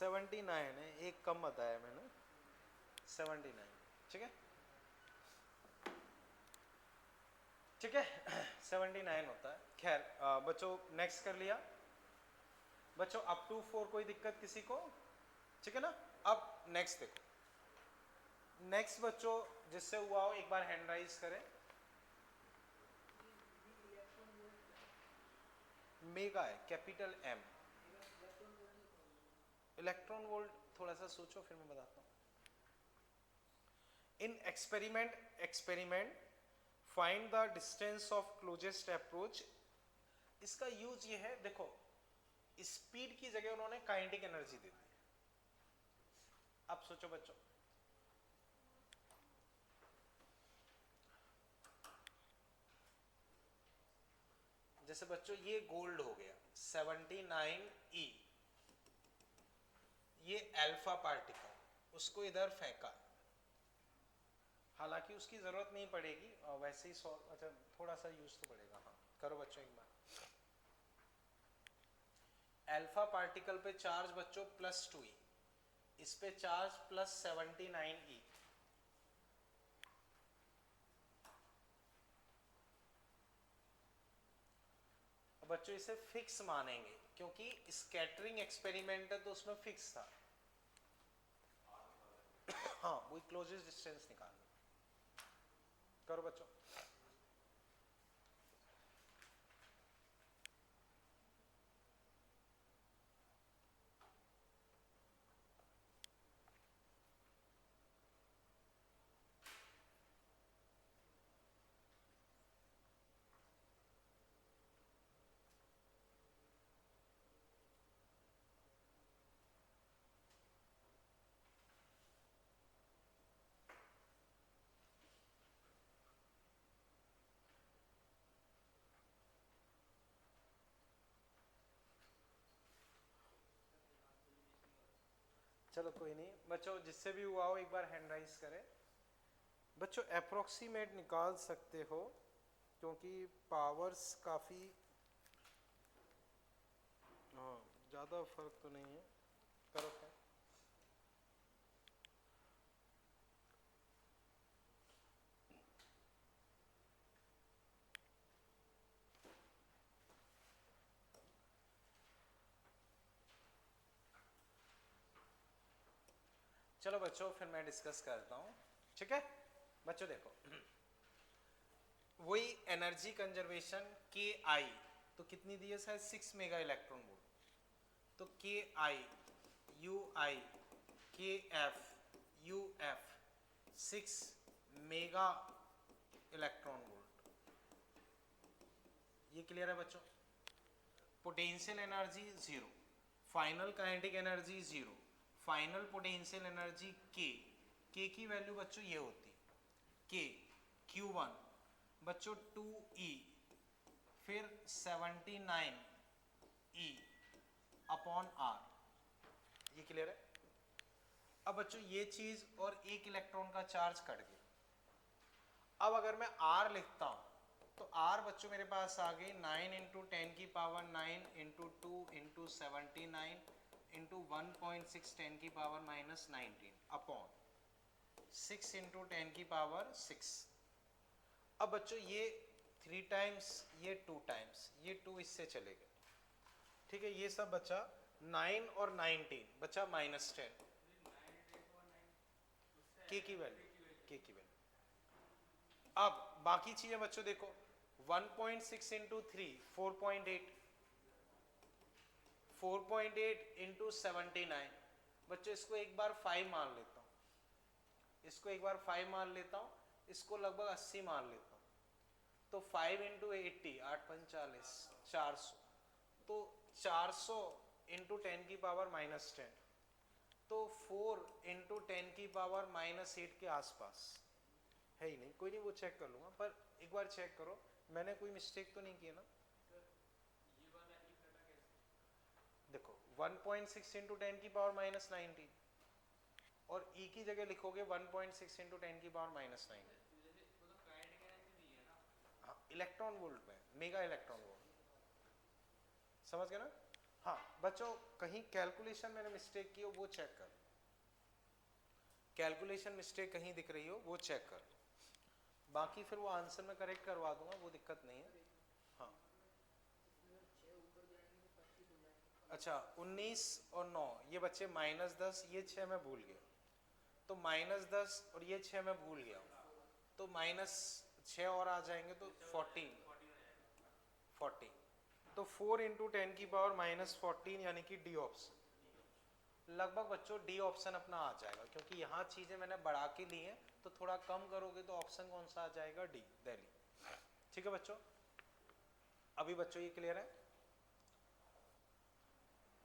79 है, एक कम बताया मैंने, 79, ठीक है ठीक है 79 होता है। खैर बच्चों नेक्स्ट कर लिया बच्चों, अप टू 4 कोई दिक्कत किसी को, ठीक है ना। अब नेक्स्ट देखो, नेक्स्ट बच्चों जिससे हुआ हो एक बार हैंड राइज करें। मेगा है, कैपिटल एम। इलेक्ट्रॉन वोल्ट थोड़ा सा सोचो फिर मैं बताता हूँ। In experiment find the distance of closest approach. इसका यूज ये है, देखो स्पीड की जगह उन्होंने काइनेटिक एनर्जी दे दी। अब सोचो बच्चों, जैसे बच्चों ये गोल्ड हो गया 79E, ये अल्फा पार्टिकल, उसको इधर फेंका, हालांकि उसकी जरूरत नहीं पड़ेगी वैसे ही अच्छा थोड़ा सा यूज तो पड़ेगा। हाँ करो बच्चों एक बार। अल्फा पार्टिकल पे चार्ज बच्चों +2E, इस पे चार्ज +79E। बच्चों इसे फिक्स मानेंगे क्योंकि स्कैटरिंग एक्सपेरिमेंट है तो उसमें फिक्स था। हाँ वही क्लोजेस्ट डिस्टेंस निकालनी। करो बच्चों। चलो कोई नहीं बच्चों, जिससे भी हुआ हो एक बार हैंड राइज करें। बच्चों अप्रोक्सीमेट निकाल सकते हो क्योंकि पावर्स काफ़ी हाँ ज़्यादा फर्क तो नहीं है। करो क्या। चलो बच्चों फिर मैं डिस्कस करता हूँ, ठीक है बच्चों। देखो वही एनर्जी कंजर्वेशन के आई, तो कितनी दी है शायद 6 मेगा इलेक्ट्रॉन वोल्ट, तो के आई k F 6 mega electron volt. ये क्लियर है बच्चों। Potential energy 0, final kinetic energy 0, final potential energy के की वैल्यू बच्चों ये होती के Q1 बच्चों 2E, फिर 79E अपॉन R। ये क्लियर है। अब बच्चों ये चीज और एक इलेक्ट्रॉन का चार्ज कट गया। अब अगर मैं R लिखता हूं तो R बच्चों मेरे पास आ गई 9 × 10 की पावर 9 × 2 × 79 × 1.6 10 की पावर -19 अपॉन 6 × 10 की पावर 6। अब बच्चों ये 3 टाइम्स, ये 2 टाइम्स, ये 2 इससे चले गए, ठीक है। ये सब बचा 9 और 19 बचा -10 के की वैल्यू, के की वैल्यू। अब बाकी चीजें बच्चों देखो 1.6 × 3 4.8, 4.8 × 79 बच्चों इसको एक बार 5 मान लेता हूँ, इसको एक बार 5 मान लेता हूँ, इसको लगभग 80 मान लेता हूँ, तो 5 × 80 8 45 400, तो 400 × 10 की पावर -10, तो 4 × 10 की पावर -8 के आसपास है ही नहीं। कोई नहीं वो चेक कर लूंगा, पर एक बार चेक करो मैंने कोई मिस्टेक तो नहीं किया ना। ये वाला ई घटा कैसे? देखो 1.6 × 10 की पावर -19 और E की जगह लिखोगे 1.6 × 10 की पावर -9। जैसे वो तो काइनेटिक एनर्जी दी है ना। हाँ इलेक्ट्रॉन वोल्ट में, मेगा इलेक्ट्रॉन वोल्ट, समझ गए ना। हाँ बच्चों, कहीं कैलकुलेशन मैंने मिस्टेक की हो वो चेक कर, कैलकुलेशन मिस्टेक कहीं दिख रही हो वो चेक कर, बाकी फिर वो आंसर में करेक्ट करवा दूंगा, वो दिक्कत नहीं है। हाँ अच्छा, 19 और 9 ये बच्चे -10, ये 6 मैं भूल गया, तो -10 और ये 6 मैं भूल गया, तो -6 और आ जाएंगे तो 14, 40, तो 4 इंटू 10 की पावर -14 यानी कि डी ऑप्शन। लगभग बच्चों डी ऑप्शन अपना आ जाएगा, क्योंकि यहाँ चीज़ें मैंने बढ़ा के ली हैं, तो थोड़ा कम करोगे तो ऑप्शन कौन सा आ जाएगा, डी, दिल्ली। ठीक है बच्चों, अभी बच्चों ये क्लियर है?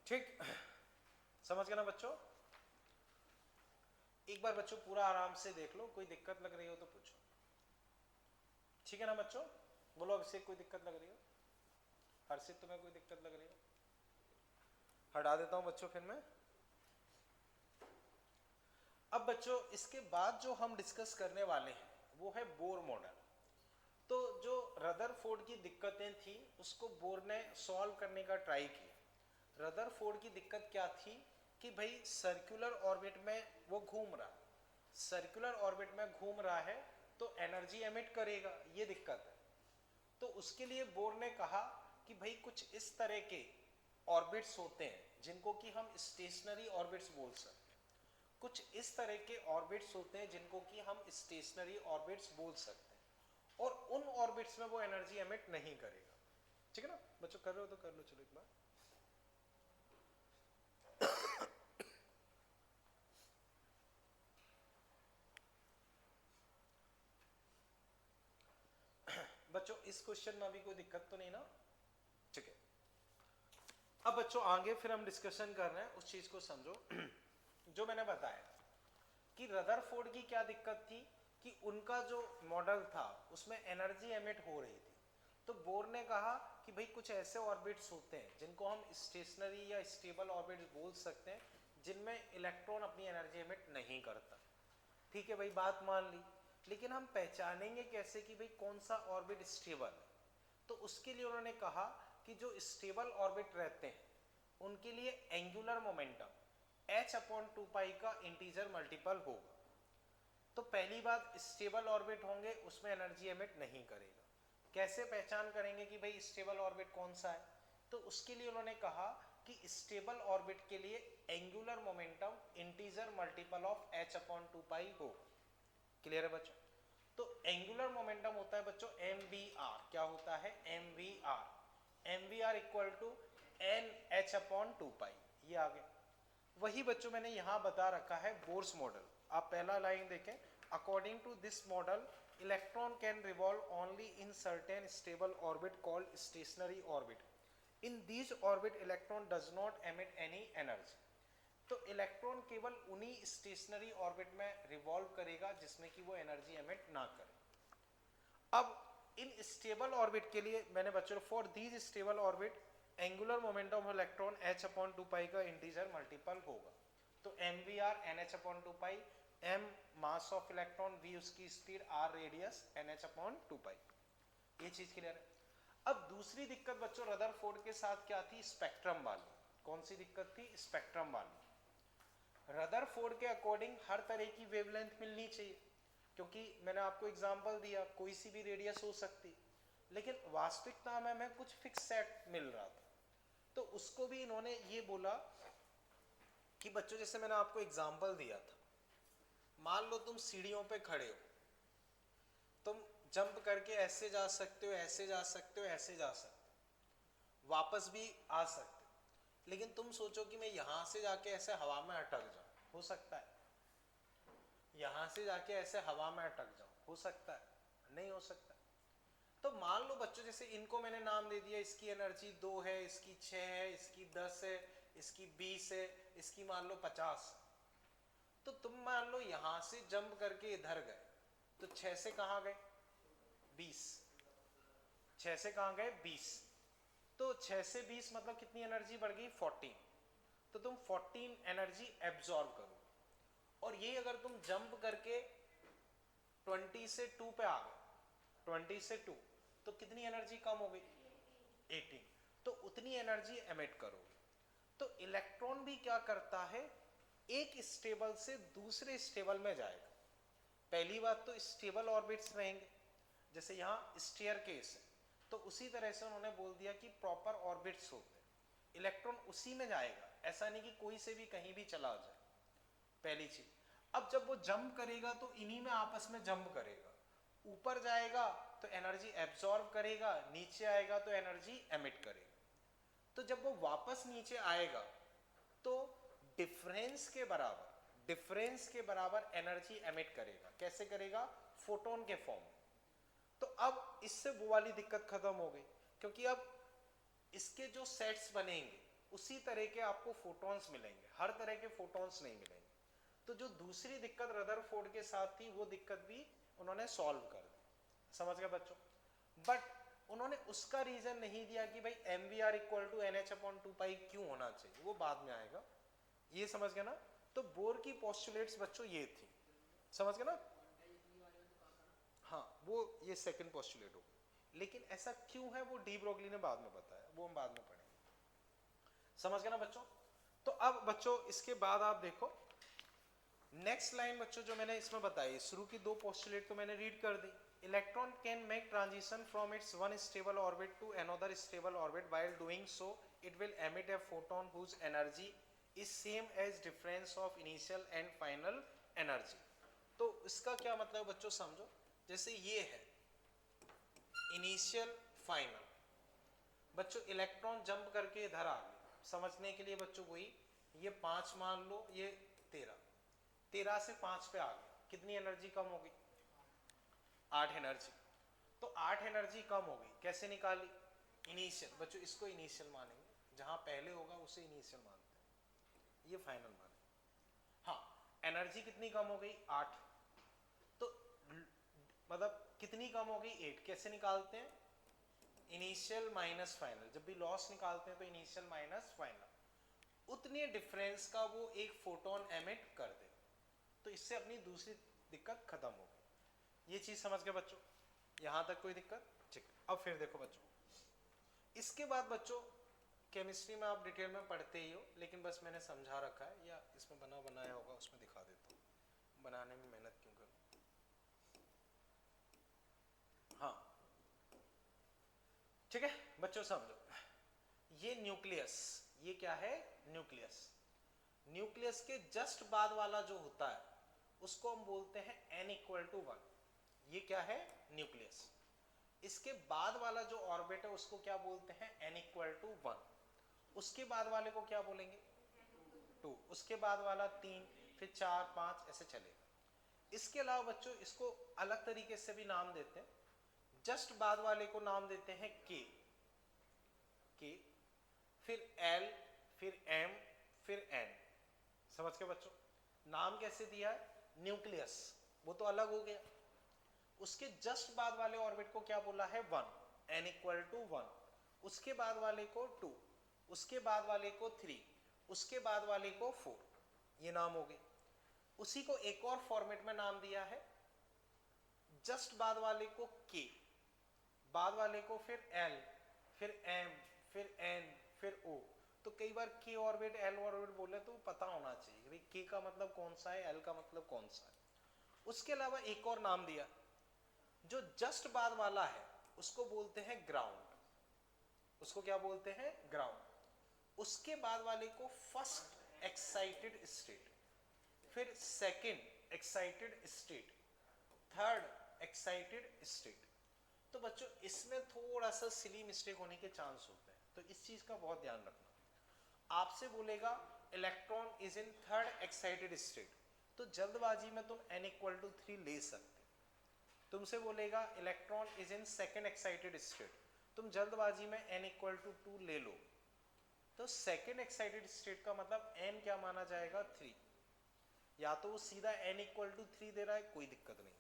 ठीक, समझ गए ना बच्चों? एक बार बच्चों पूरा आराम से देख लो, कोई दिक्कत लग रही हो तो पूछो। ठीक है ना बच्चों? बोलो अभिषेक कोई दिक्कत लग रही हो, हर्षित तुम्हें कोई दिक्कत लग रही हो? हटा देता हूं बच्चों फिर मैं। अब बच्चों इसके बाद जो हम डिस्कस करने वाले हैं वो है बोर मॉडल। तो जो रदरफोर्ड की दिक्कतें थी उसको बोर ने सॉल्व करने का ट्राई किया। रदरफोर्ड की दिक्कत क्या थी कि भाई सर्कुलर ऑर्बिट में वो घूम रहा, सर्कुलर ऑर्बिट में घूम रहा है तो एनर्जी एमिट करेगा, ये दिक्कत है। तो उसके लिए बोर ने कहा कि भाई कुछ इस तरह के ऑर्बिट्स होते हैं जिनको कि हम स्टेशनरी ऑर्बिट्स बोल सकते हैं, कुछ इस तरह के ऑर्बिट्स होते हैं जिनको कि हम स्टेशनरी ऑर्बिट्स बोल सकते हैं, और उन ऑर्बिट्स में वो एनर्जी एमिट नहीं करेगा। ठीक है ना बच्चों, कर रहे हो तो कर लो, चलो एक बार। बच्चों इस क्वेश्चन में अभी कोई दिक्कत तो नहीं ना? ठीक है, अब बच्चों आगे फिर हम डिस्कशन कर रहे हैं, उस चीज को समझो। जो मैंने बताया कि रदरफोर्ड की क्या दिक्कत थी कि उनका जो मॉडल था उसमें एनर्जी एमिट हो रही थी। तो बोर ने कहा कि भाई कुछ ऐसे ऑर्बिट्स होते हैं जिनको हम स्टेशनरी या स्टेबल ऑर्बिट्स बोल सकते हैं, जिनमें इलेक्ट्रॉन अपनी एनर्जी एमिट नहीं करता। ठीक है भाई, बात मान ली, लेकिन हम पहचानेंगे कैसे कि भाई कौन सा ऑर्बिट स्टेबल है? तो उसके लिए उन्होंने कहा कि जो स्टेबल ऑर्बिट रहते हैं उनके लिए एंगुलर मोमेंटम h/2π का इंटीजर मल्टीपल होगा। तो पहली बात, स्टेबल ऑर्बिट होंगे उसमें एनर्जी एमिट नहीं करेगा। कैसे पहचान करेंगे कि भाई स्टेबल ऑर्बिट कौन सा है? तो उसके लिए उन्होंने कहा कि स्टेबल ऑर्बिट के लिए angular momentum integer multiple of h/2π होगा। क्लियर है बच्चों? तो एंगुलर मोमेंटम होता है बच्चों mvr। क्या होता है? mvr। mvr equal to nh/2π, ये आ गया। वही बच्चों मैंने यहां बता रखा है बोर्स मॉडल। आप पहला लाइन देखें, according to this model electron can revolve only in certain stable orbit called stationary orbit. In these orbit electron does not emit any energy. तो इलेक्ट्रॉन केवल उन्हीं स्टेशनरी ऑर्बिट में रिवॉल्व करेगा जिसमें कि वो एनर्जी एमिट ना करे। अब इन स्टेबल ऑर्बिट के लिए मैंने बच्चों, for these stable orbit angular momentum of electron h/2π का इंटीजर मल्टीपल होगा। तो mvr nh/2π, m mass of electron, v उसकी स्पीड, r रेडियस, nh/2π। ये चीज क्लियर है? अब दूसरी दिक्कत बच्चों रदरफोर्ड के साथ क्या थी? स्पेक्ट्रम वाली। कौन सी दिक्कत थी? स्पेक्ट्रम वाली। रदरफोर्ड के अकॉर्डिंग हर तरह की वेवलेंथ मिलनी चाहिए, क्योंकि मैंने आपको एग्जांपल दिया कोई सी भी रेडियस हो सकती, लेकिन वास्तविकता में हमें कुछ फिक्स सेट मिल रहा था। तो उसको भी इन्होंने ये बोला कि बच्चों जैसे मैंने आपको एग्जांपल दिया था, मान लो तुम सीढ़ियों पे खड़े हो, तुम जंप करके ऐसे जा सकते हो, ऐसे जा सकते हो, ऐसे जा सकते हो, वापस भी आ सकते हो, लेकिन तुम सोचो कि मैं यहां से जाके ऐसे हवा में अटक जाऊं, हो सकता है? यहां से जाके ऐसे हवा में अटक जाऊं, हो सकता है? नहीं हो सकता। तो मान लो बच्चों जैसे इनको मैंने नाम दे दिया, इसकी एनर्जी 2 है, इसकी 6 है, इसकी 10 है, इसकी 20 है, इसकी मान लो 50। तो तुम मान लो यहां से जंप करके इधर गए, तो 6 से कहां गए? 20। 6 से कहां गए? 20। तो 6 से 20 मतलब कितनी एनर्जी बढ़ गई? 14। तो तुम 14 एनर्जी एब्जॉर्ब करो। और ये अगर तुम जंप करके 20 से 2 पे आ गए, 20 से 2, तो कितनी एनर्जी कम हो गई? 18। तो उतनी एनर्जी एमिट करोगे। तो इलेक्ट्रॉन भी क्या करता है, एक स्टेबल से दूसरे स्टेबल में जाएगा। पहली बात तो स्टेबल ऑर्बिट्स रहेंगे, जैसे यहाँ स्टेयर केस है, तो उसी तरह से उन्होंने बोल दिया कि प्रॉपर ऑर्बिट्स होते हैं, इलेक्ट्रॉन उसी में जाएगा, ऐसा नहीं कि कोई से भी कहीं भी चला जाए, पहली चीज। अब जब वो जंप करेगा तो इन्हीं में आपस में जंप करेगा, ऊपर जाएगा तो एनर्जी एब्जॉर्ब करेगा, नीचे आएगा तो एनर्जी एमिट करेगा। तो जब वो वापस नीचे आएगा तो डिफरेंस के बराबर एनर्जी एमिट करेगा। कैसे करेगा, फोटोन के फॉर्म में। तो अब इससे वो वाली दिक्कत खत्म हो गई, क्योंकि अब इसके जो सेट्स बनेंगे उसी तरह के आपको फोटॉन्स मिलेंगे, हर तरह के फोटॉन्स नहीं मिलेंगे। तो जो दूसरी दिक्कत रदरफोर्ड के साथ थी वो दिक्कत भी उन्होंने सॉल्व कर दी, समझ गए बच्चों। बट उन्होंने उसका रीजन नहीं दिया कि भाई mvr इक्वल टू NH/2π क्यों होना चाहिए, वो बाद में आएगा, ये समझ गए ना। तो बोर की पोस्टुलेट्स बच्चों ये थी, समझ गए ना। हाँ, वो ये सेकंड पोस्टुलेट हो गई, लेकिन ऐसा क्यों है वो डी ब्रोगली ने बाद में बताया, वो हम बाद में पढ़ेंगे, समझ गए ना बच्चों। तो अब बच्चों इसके बाद आप देखो नेक्स्ट लाइन बच्चों जो मैंने इसमें बताई, शुरू की दो पोस्टुलेट तो मैंने रीड कर दी। Electron can make transition from its one stable orbit to another stable orbit, while doing so it will emit a photon whose energy is same as difference of initial and final energy. तो इसका क्या मतलब बच्चों समझो, जैसे ये है initial final, बच्चों इलेक्ट्रॉन जंप करके इधर आ गया, समझने के लिए बच्चों वही, ये 5 मान लो, ये 13 से 5 पे आ गया, कितनी एनर्जी कम हो गई, 8 एनर्जी। तो 8 एनर्जी कम हो गई, कैसे निकाली, इनिशियल, बच्चों इसको इनिशियल मानेंगे, जहां पहले होगा उसे इनिशियल मानते हैं, ये फाइनल माने। हाँ, एनर्जी कितनी कम हो गई, 8, तो मतलब कितनी कम हो गई, 8, कैसे निकालते हैं, इनिशियल माइनस फाइनल, जब भी लॉस निकालते हैं तो इनिशियल माइनस फाइनल, उतने डिफरेंस का वो एक फोटोन एमिट कर दे, तो इससे अपनी दूसरी दिक्कत खत्म हो गई। ये चीज समझ गए बच्चों, यहां तक कोई दिक्कत, ठीक। अब फिर देखो बच्चों, इसके बाद बच्चों केमिस्ट्री में आप डिटेल में पढ़ते ही हो, लेकिन बस मैंने समझा रखा है, या इसमें बनाया होगा उसमें दिखा देता हूँ, बनाने में मेहनत क्यों करूं। हाँ ठीक है बच्चों, समझो ये न्यूक्लियस, ये क्या है, न्यूक्लियस। न्यूक्लियस के जस्ट बाद वाला जो होता है उसको हम बोलते हैं n=1, ये क्या है, न्यूक्लियस। इसके बाद वाला जो ऑर्बिट है उसको क्या बोलते हैं, n=1, उसके बाद वाले को क्या बोलेंगे, 2, उसके बाद वाला 3, फिर 4, 5 ऐसे चलेगा। इसके अलावा बच्चों इसको अलग तरीके से भी नाम देते हैं, जस्ट बाद वाले को नाम देते हैं k, फिर L, फिर M, फिर N, समझ के बच्चों। नाम कैसे दिया है, न्यूक्लियस, वो तो अलग हो गया। उसके जस्ट बाद वाले ऑर्बिट को क्या बोला है, 1, n=1, उसके बाद वाले को 2, उसके बाद वाले को 3, उसके बाद वाले को 4, ये नाम हो गए। उसी को एक और फॉर्मेट में नाम दिया है, जस्ट बाद वाले को k, बाद वाले को फिर L, फिर M, फिर N, फिर O। तो कई बार k ऑर्बिट L ऑर्बिट बोले तो पता होना चाहिए कि भाई k का मतलब कौन सा है, L का मतलब कौन सा है। उसके अलावा एक और नाम दिया, जो जस्ट बाद वाला है उसको बोलते हैं ग्राउंड, उसको क्या बोलते हैं, ग्राउंड। उसके बाद वाले को फर्स्ट एक्साइटेड स्टेट, फिर second excited state, third excited state. तो बच्चों इसमें थोड़ा सा सिली मिस्टेक होने के चांस होते हैं, तो इस चीज का बहुत ध्यान रखना। आपसे बोलेगा electron is in third excited state, तो जल्दबाजी में तुम n=3 ले सकते। तुमसे बोलेगा electron is in second excited state, तुम जल्दबाजी में n=2 ले लो। तो सेकेंड एक्साइटेड स्टेट का मतलब n क्या माना जाएगा, 3। या तो वो सीधा n=3 दे रहा है, कोई दिक्कत नहीं,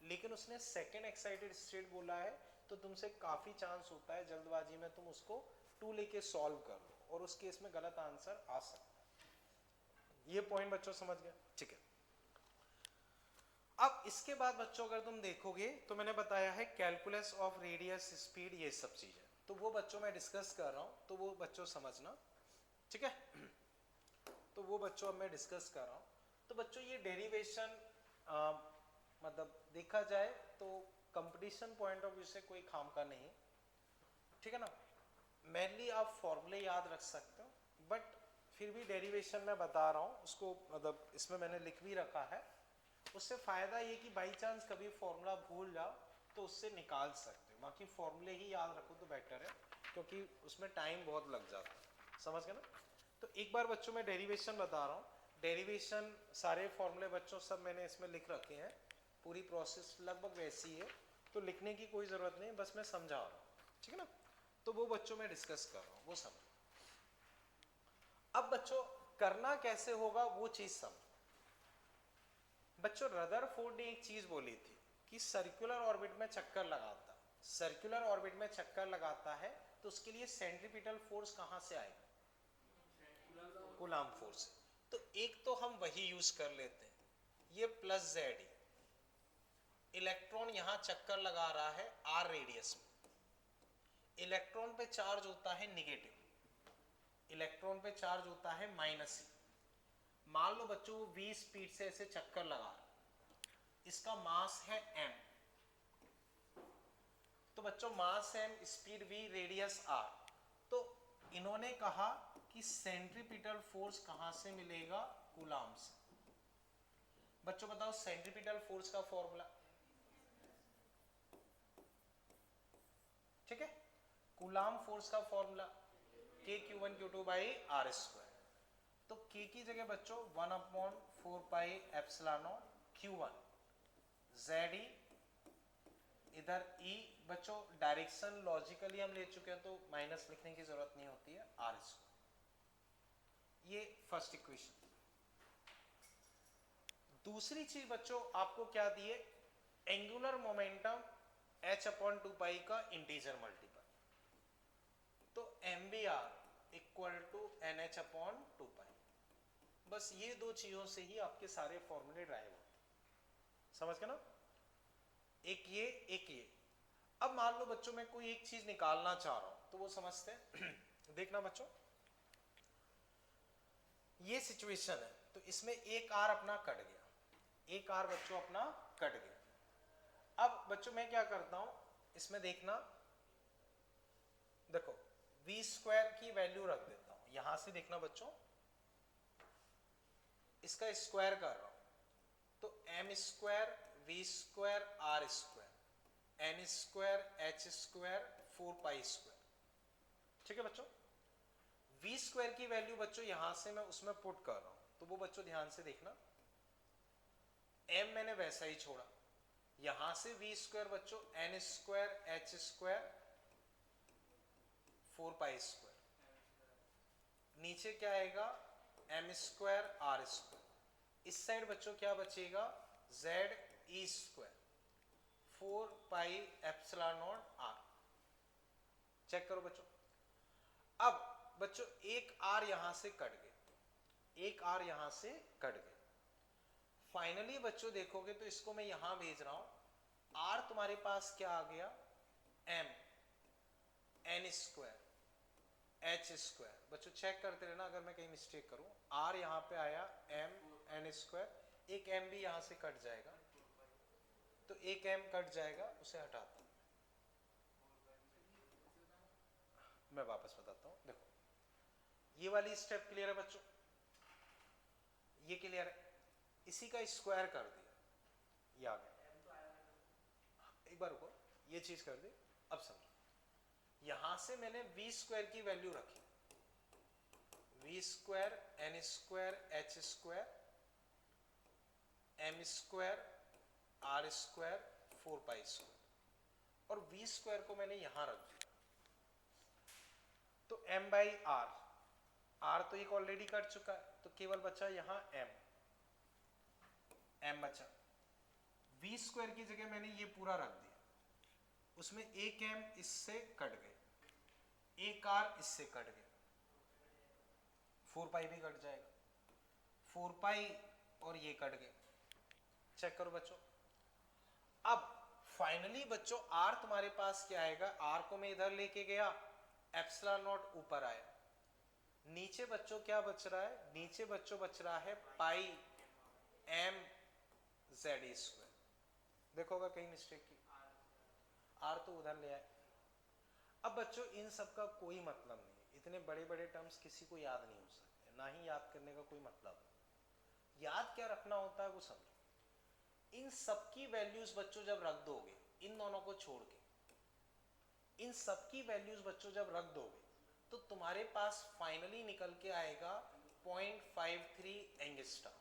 लेकिन उसने सेकेंड एक्साइटेड स्टेट बोला है, तो तुमसे काफी चांस होता है जल्दबाजी में तुम उसको 2 लेके सॉल्व कर लो, और उस केस में गलत आंसर आ सकता है। ये पॉइंट बच्चों समझ गए, ठीक है। अब इसके बाद बच्चों अगर तुम देखोगे तो मैंने बताया है कैलकुलस ऑफ रेडियस, स्पीड, ये सब चीजें, तो वो बच्चों मैं डिस्कस कर रहा हूं, तो वो बच्चों समझना। ठीक है। तो वो बच्चों अब मैं डिस्कस कर रहा हूँ। तो बच्चों ये डेरिवेशन मतलब देखा जाए तो कंपटीशन पॉइंट ऑफ व्यू से कोई काम का नहीं, ठीक है ना। मेनली आप फॉर्मूले याद रख सकते हो, बट फिर भी डेरिवेशन मैं बता रहा हूँ उसको, मतलब इसमें मैंने लिख भी रखा है। उससे फ़ायदा ये कि बाई चांस कभी फॉर्मूला भूल जाओ तो उससे निकाल सकते हो, बाकी फॉर्मूले ही याद रखो तो बेटर है, क्योंकि उसमें टाइम बहुत लग जाता है, समझ गए ना। तो एक बार बच्चों मैं डेरिवेशन बता रहा हूँ। डेरिवेशन सारे फॉर्मूले बच्चों सब मैंने इसमें लिख रखे हैं, पूरी प्रोसेस लगभग वैसी है, तो लिखने की कोई ज़रूरत नहीं, बस मैं समझा रहा हूँ, ठीक है ना। तो वो बच्चों मैं डिस्कस कर रहा हूँ, वो समझ। अब बच्चों करना कैसे होगा वो चीज़ समझो। बच्चों रदरफोर्ड ने एक चीज़ बोली थी कि सर्कुलर ऑर्बिट में चक्कर लगाता, सर्कुलर ऑर्बिट में चक्कर लगाता है तो उसके लिए सेंट्रीपिटल फोर्स कहाँ से आएगा? Coulomb force. तो एक तो हम वही यूज कर लेते हैं, ये प्लस जेड, इलेक्ट्रॉन यहां चक्कर लगा रहा है आर रेडियस में, इलेक्ट्रॉन पे चार्ज होता है निगेटिव, इलेक्ट्रॉन पे चार्ज होता है माइनस। मान लो बच्चों v स्पीड से ऐसे चक्कर लगा रहा है, इसका मास है m, तो बच्चों मास m, speed v, radius r। तो इन्होंने कहा कि सेंट्रीपिटल फोर्स कहां से मिलेगा? कूलाम से। बच्चों बताओ सेंट्रीपिटल फोर्स का फॉर्मूला, ठीक है, कूलाम फोर्स का फॉर्मूला K(Q1Q2/r²। तो K की जगह बच्चों 1/4πε0 Q1 Ze, इधर E बच्चों डायरेक्शन लॉजिकली हम ले चुके हैं तो माइनस लिखने की जरूरत नहीं होती है, r²। ये फर्स्ट इक्वेशन। दूसरी चीज बच्चों आपको क्या दिए? एंगुलर मोमेंटम h/2π का इंटीजर मल्टीपल, तो mvr इक्वल टू nh/2π। बस ये दो चीजों से ही आपके सारे फॉर्मूले ड्राइव होते, समझ गए ना। एक ये, एक ये। अब मान लो बच्चों मैं कोई एक चीज निकालना चाह रहा हूं तो वो समझते हैं। देखना बच्चों, ये सिचुएशन है तो इसमें एक आर अपना कट गया, एक आर बच्चों अपना कट गया। अब बच्चों मैं क्या करता हूं इसमें, देखना, देखो v² की वैल्यू रख देता हूं यहां से, देखना बच्चों इसका स्क्वायर कर रहा हूं तो m² v² r² n² h² 4π², ठीक है बच्चों। v² की वैल्यू बच्चों यहां से मैं उसमें पुट कर रहा हूं, तो वो बच्चों ध्यान से देखना, m मैंने वैसा ही छोड़ा, यहां से v² बच्चों n² h² 4π², नीचे क्या आएगा m² r², इस साइड बच्चों क्या बचेगा ze², 4πε0r। चेक करो बच्चों। अब बच्चों एक आर यहां से कट गए, एक आर यहां से कट गए। फाइनली बच्चों देखोगे तो इसको मैं यहां भेज रहा हूं, आर तुम्हारे पास क्या आ गया m, n² h²। बच्चों चेक करते रहना अगर मैं कहीं मिस्टेक करूं, आर यहां पे आया m n², एक m भी यहां से कट जाएगा, तो एक m कट जाएगा, उसे हटाता हूं। मैं वापस बताता हूं, देखो ये वाली स्टेप क्लियर है बच्चों, ये क्लियर है, इसी का स्क्वायर कर दिया, ये आ गया। एक बार रुको, ये चीज कर दी, अब समझो, यहां से मैंने v² की वैल्यू रखी, v² n² h² m² r² 4π², और v² को मैंने यहां रख दिया, तो m/r, r तो एक ऑलरेडी कट चुका है तो केवल बचा यहां m बचा। v² की जगह मैंने ये पूरा रख दिया, उसमें एक m इससे कट गए, एक r इससे कट गए, 4π भी कट जाएगा, 4π और ये कट गए। चेक करो बच्चों। अब फाइनली बच्चों r तुम्हारे पास क्या आएगा, r को मैं इधर लेके गया, ε0 ऊपर आया, नीचे बच्चों क्या बच रहा है, नीचे बच्चों बच रहा है पाई एम जेड स्क्वायर। देखो होगा कहीं मिस्टेक की, आर तो उधर ले आए। अब बच्चों इन सब का कोई मतलब नहीं, इतने बड़े बड़े टर्म्स किसी को याद नहीं हो सकते, ना ही याद करने का कोई मतलब है। याद क्या रखना होता है वो समझो। इन सब की वैल्यूज बच्चों जब रख दोगे, इन दोनों को छोड़ के इन सब की वैल्यूज बच्चों जब रख दोगे तो तुम्हारे पास फाइनली निकल के आएगा 0.53 angstrom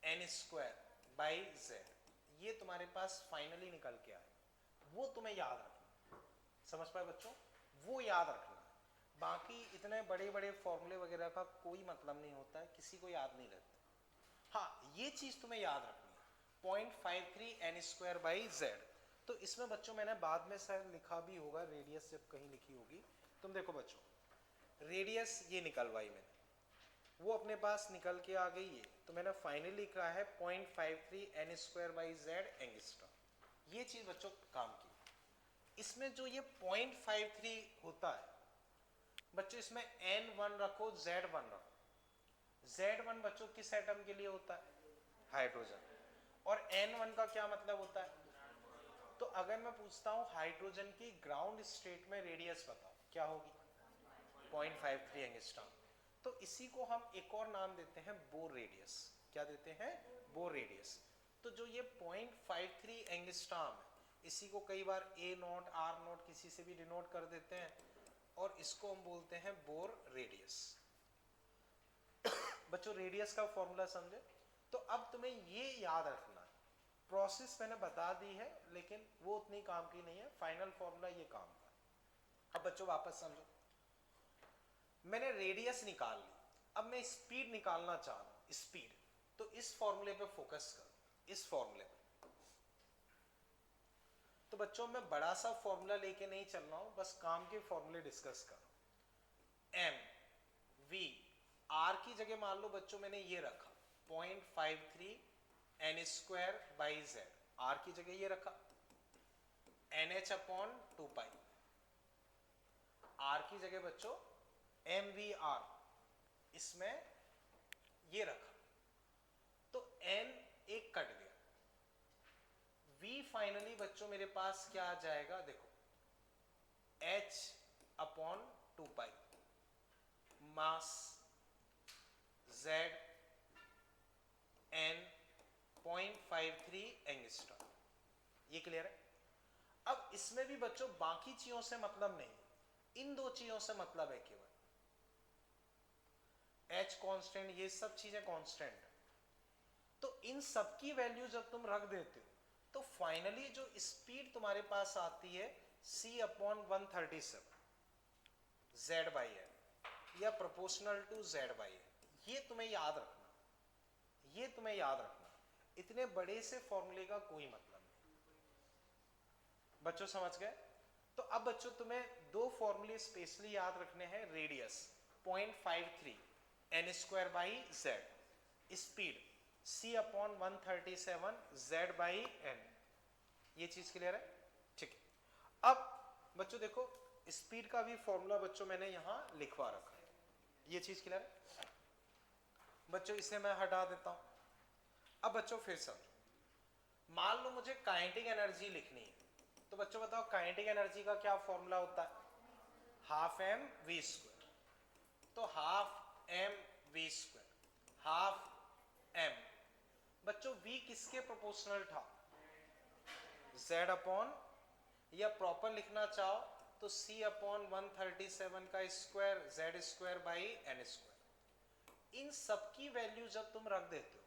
n square by z. ये तुम्हारे पास फाइनली निकल के आएगा, वो तुम्हें याद रखना। समझ पाए बच्चों, वो याद रखना। बाकी इतने बड़े बड़े फॉर्मूले वगैरह का कोई मतलब नहीं होता है, किसी को याद नहीं रहता। हाँ ये चीज तुम्हें याद रखनी है, 0.53 एन स्क्वायर बाई जेड। तो इसमें बच्चों मैंने बाद में शायद लिखा भी होगा, रेडियस जब कहीं लिखी होगी। तुम देखो बच्चों, रेडियस ये निकलवाई मैंने, वो अपने पास निकल के आ गई है, तो मैंने फाइनली लिखा है 0.53 n square by z angstrom. ये चीज बच्चों काम की। इसमें जो ये 0.53 होता है बच्चों, इसमें n1 रखो, z1 रखो। z1 बच्चों किस एटम के लिए होता है, हाइड्रोजन। और n1 का क्या मतलब होता है, तो अगर मैं पूछता हूं हाइड्रोजन की ग्राउंड स्टेट में रेडियस बताओ, क्या होगी, 0.53 एंगस्ट्रॉम। तो इसी को हम एक और नाम देते हैं बोर रेडियस। क्या देते हैं, बोर रेडियस। तो जो ये 0.53 एंगस्ट्रॉम है, इसी को कई बार ए नॉट आर नॉट किसी से भी डिनोट कर देते हैं, और इसको हम बोलते हैं बोर रेडियस। बच्चों रेडियस का फॉर्मूला समझे। तो अब तुम्हें ये याद रखना है, प्रोसेस मैंने बता दी है लेकिन वो उतनी काम की नहीं है, फाइनल फॉर्मूला ये काम का। अब बच्चों वापस समझो, मैंने रेडियस निकाल ली, अब मैं स्पीड निकालना चाह रहा हूं, स्पीड। तो इस फॉर्मूले पे फोकस करो, इस फॉर्मूले पे। तो बच्चों मैं बड़ा सा फॉर्मूला लेके नहीं चल रहा हूं, बस काम के फॉर्मूले डिस्कस करो। एम वी आर की जगह मान लो बच्चों मैंने ये रखा 0.53 n square by z, r की जगह ये रखा n h upon 2 pi. R की जगह बच्चों एम वी आर, इसमें ये रखा, तो एन एक कट गया, v फाइनली बच्चों मेरे पास क्या आ जाएगा, देखो h अपॉन 2 पाई मास z n 0.53 एंगस्ट्रॉम। ये क्लियर है। अब इसमें भी बच्चों बाकी चीजों से मतलब नहीं, इन दो चीजों से मतलब है केवल। h कांस्टेंट, ये सब चीजें कांस्टेंट। तो इन सब की वैल्यू जब तुम रख देते हो तो फाइनली जो स्पीड तुम्हारे पास आती है c upon 137 z by N, या proportional to z by N. ये तुम्हें याद रखना, ये तुम्हें याद रखना। इतने बड़े से फॉर्मूले का कोई मतलब नहीं। बच्चों समझ गए। तो अब बच्चों तुम्हें दो फॉर्मूले स्पेशली याद रखने हैं, radius 0.53 n square by z, speed c upon 137 z by N. ये चीज क्लियर है, ठीक है। अब बच्चों देखो स्पीड का भी फॉर्मूला बच्चों मैंने यहां लिखवा रखा है, ये चीज क्लियर है बच्चों। इसे मैं हटा देता हूं। अब बच्चों फिर समझो, मान लो मुझे काइनेटिक एनर्जी लिखनी है, तो बच्चों बताओ काइनेटिक एनर्जी का क्या फॉर्मूला होता है, हाफ एम वी स्क्वायर। तो half M we square, half M बच्चों v किसके प्रोपोर्शनल था, z अपॉन, या प्रॉपर लिखना चाहो तो c अपॉन 137 का square z square by N square. इन सब की वैल्यू जब तुम रख देते हो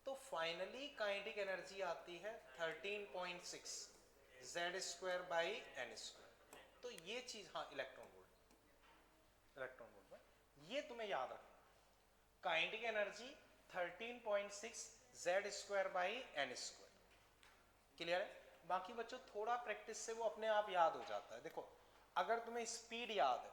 तो फाइनली काइनेटिक एनर्जी आती है 13.6 z square by N square. तो ये चीज, हाँ इलेक्ट्रॉन वोल्ट, इलेक्ट्रॉन वोल्ट में ये तुम्हें याद रखना, kinetic energy 13.6 z square by N square. Clear है। बाकी बच्चों थोड़ा प्रैक्टिस से वो अपने आप याद हो जाता है। देखो अगर तुम्हें स्पीड याद है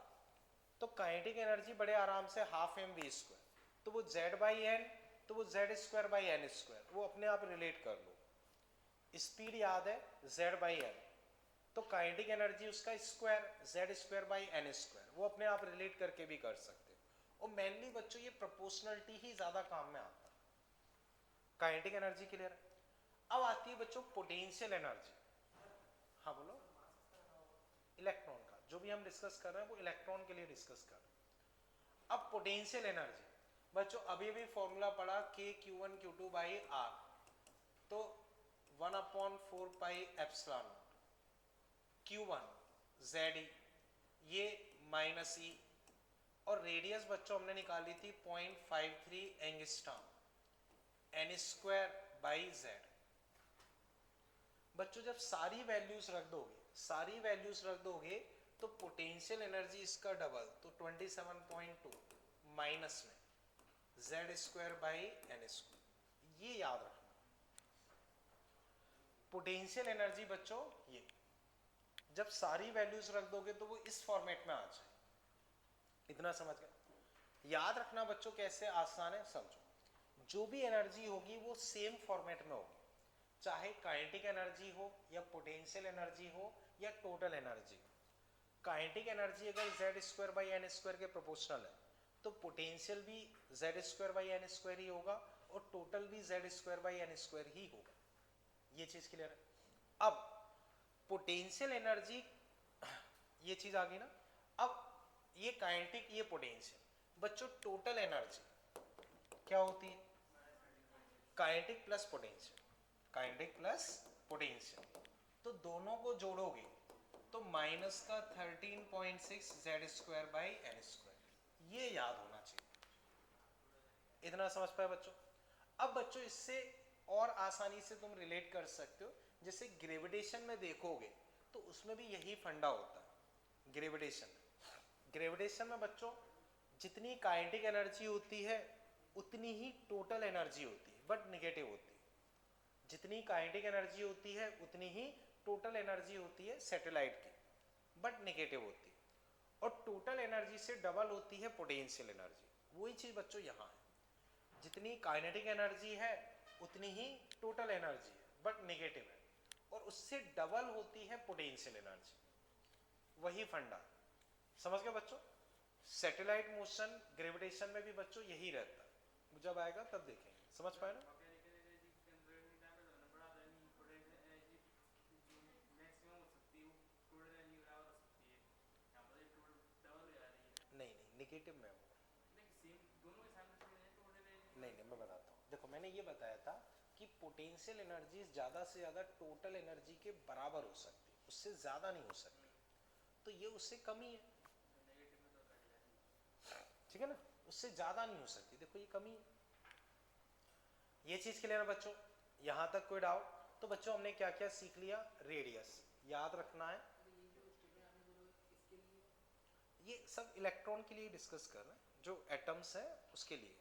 तो काइनेटिक एनर्जी बड़े आराम से हाफ एम वी स्क्वायर, तो वो z बाई एन, तो वो z square by N square, वो अपने आप रिलेट कर लो। स्पीड याद है z बाई एन, तो काइनेटिक एनर्जी उसका square z square by N square, वो अपने आप रिलेट करके भी कर सकते हो। और मेनली बच्चों ये प्रोपोर्शनलिटी ही ज्यादा काम में आता है। काइनेटिक एनर्जी क्लियर है। अब आती है बच्चों पोटेंशियल एनर्जी। हाँ बोलो। इलेक्ट्रॉन का जो भी हम डिस्कस कर रहे हैं वो इलेक्ट्रॉन के लिए डिस्कस कर रहे हैं। अब पोटेंशियल एनर्जी बच्चों अभी भी फॉर्मूला पढ़ा के Q1 Q2 बाई आर, तो 1/4 पाई एप्सिलॉन Q1 ZE ये माइनस ई, और रेडियस बच्चों हमने निकाली थी 0.53 angstrom n square by Z. बच्चों जब सारी वैल्यूज रख दोगे तो पोटेंशियल एनर्जी इसका डबल, तो 27.2 माइनस में z square by N square. ये याद रखना पोटेंशियल एनर्जी बच्चों, ये जब सारी वैल्यूज रख दोगे तो वो इस फॉर्मेट में आ जाए। इतना समझ गए। याद रखना बच्चों कैसे आसान है, समझो। जो भी एनर्जी होगी वो सेम फॉर्मेट में होगी, चाहे काइनेटिक एनर्जी हो या पोटेंशियल एनर्जी हो या टोटल एनर्जी हो। काइनेटिक एनर्जी अगर Z square by N square के प्रोपोर्शनल है तो पोटेंशियल भी Z square by N square ही होगा और टोटल भी Z square by N square ही होगा। ये चीज क्लियर है। अब पोटेंशियल एनर्जी, ये चीज आ गई ना। अब ये काइनेटिक ये पोटेंशियल। बच्चों टोटल एनर्जी क्या होती है? Kinetic plus potential, kinetic plus potential. तो दोनों को जोड़ोगे तो माइनस का 13.6 z square by N square. ये याद होना चाहिए। इतना समझ पाए बच्चों? अब बच्चों इससे और आसानी से तुम रिलेट कर सकते हो, जैसे ग्रेविटेशन में देखोगे तो उसमें भी यही फंडा होता है। ग्रेविटेशन में बच्चों जितनी काइनेटिक एनर्जी होती है उतनी ही टोटल एनर्जी होती है, बट निगेटिव होती है। जितनी काइनेटिक एनर्जी होती है उतनी ही टोटल एनर्जी होती है सैटेलाइट की, बट निगेटिव होती है। और टोटल एनर्जी से डबल होती है पोटेंशियल एनर्जी। वही चीज बच्चों यहाँ है, जितनी काइनेटिक एनर्जी है उतनी ही टोटल एनर्जी है, बट नेगेटिव है, और उससे डबल होती है पोटेंशियल एनर्जी। वही फंडा, समझ गए बच्चों? सैटेलाइट मोशन ग्रेविटेशन में भी बच्चों यही रहता है। जब आएगा तब देखेंगे, समझ पाए ना? नहीं नहीं, निगेटिव में होगा। नहीं मैं बताता हूँ। देखो मैंने ये बताया था कि पोटेंशियल एनर्जी ज़्यादा से ज़्यादा टोटल एनर्जी के बराबर हो सकती है, उससे ज़्यादा नहीं हो सकती। तो ये उससे कम ही है, ठीक है ना? उससे ज़्यादा नहीं हो सकती। देखो ये कमी है। ये चीज़ क्लियर है बच्चों? यहाँ तक कोई डाउट? तो बच्चों हमने क्या क्या सीख लिया? रेडियस याद रखना है। ये सब इलेक्ट्रॉन के लिए डिस्कस कर रहे हैं, जो एटम्स है उसके लिए।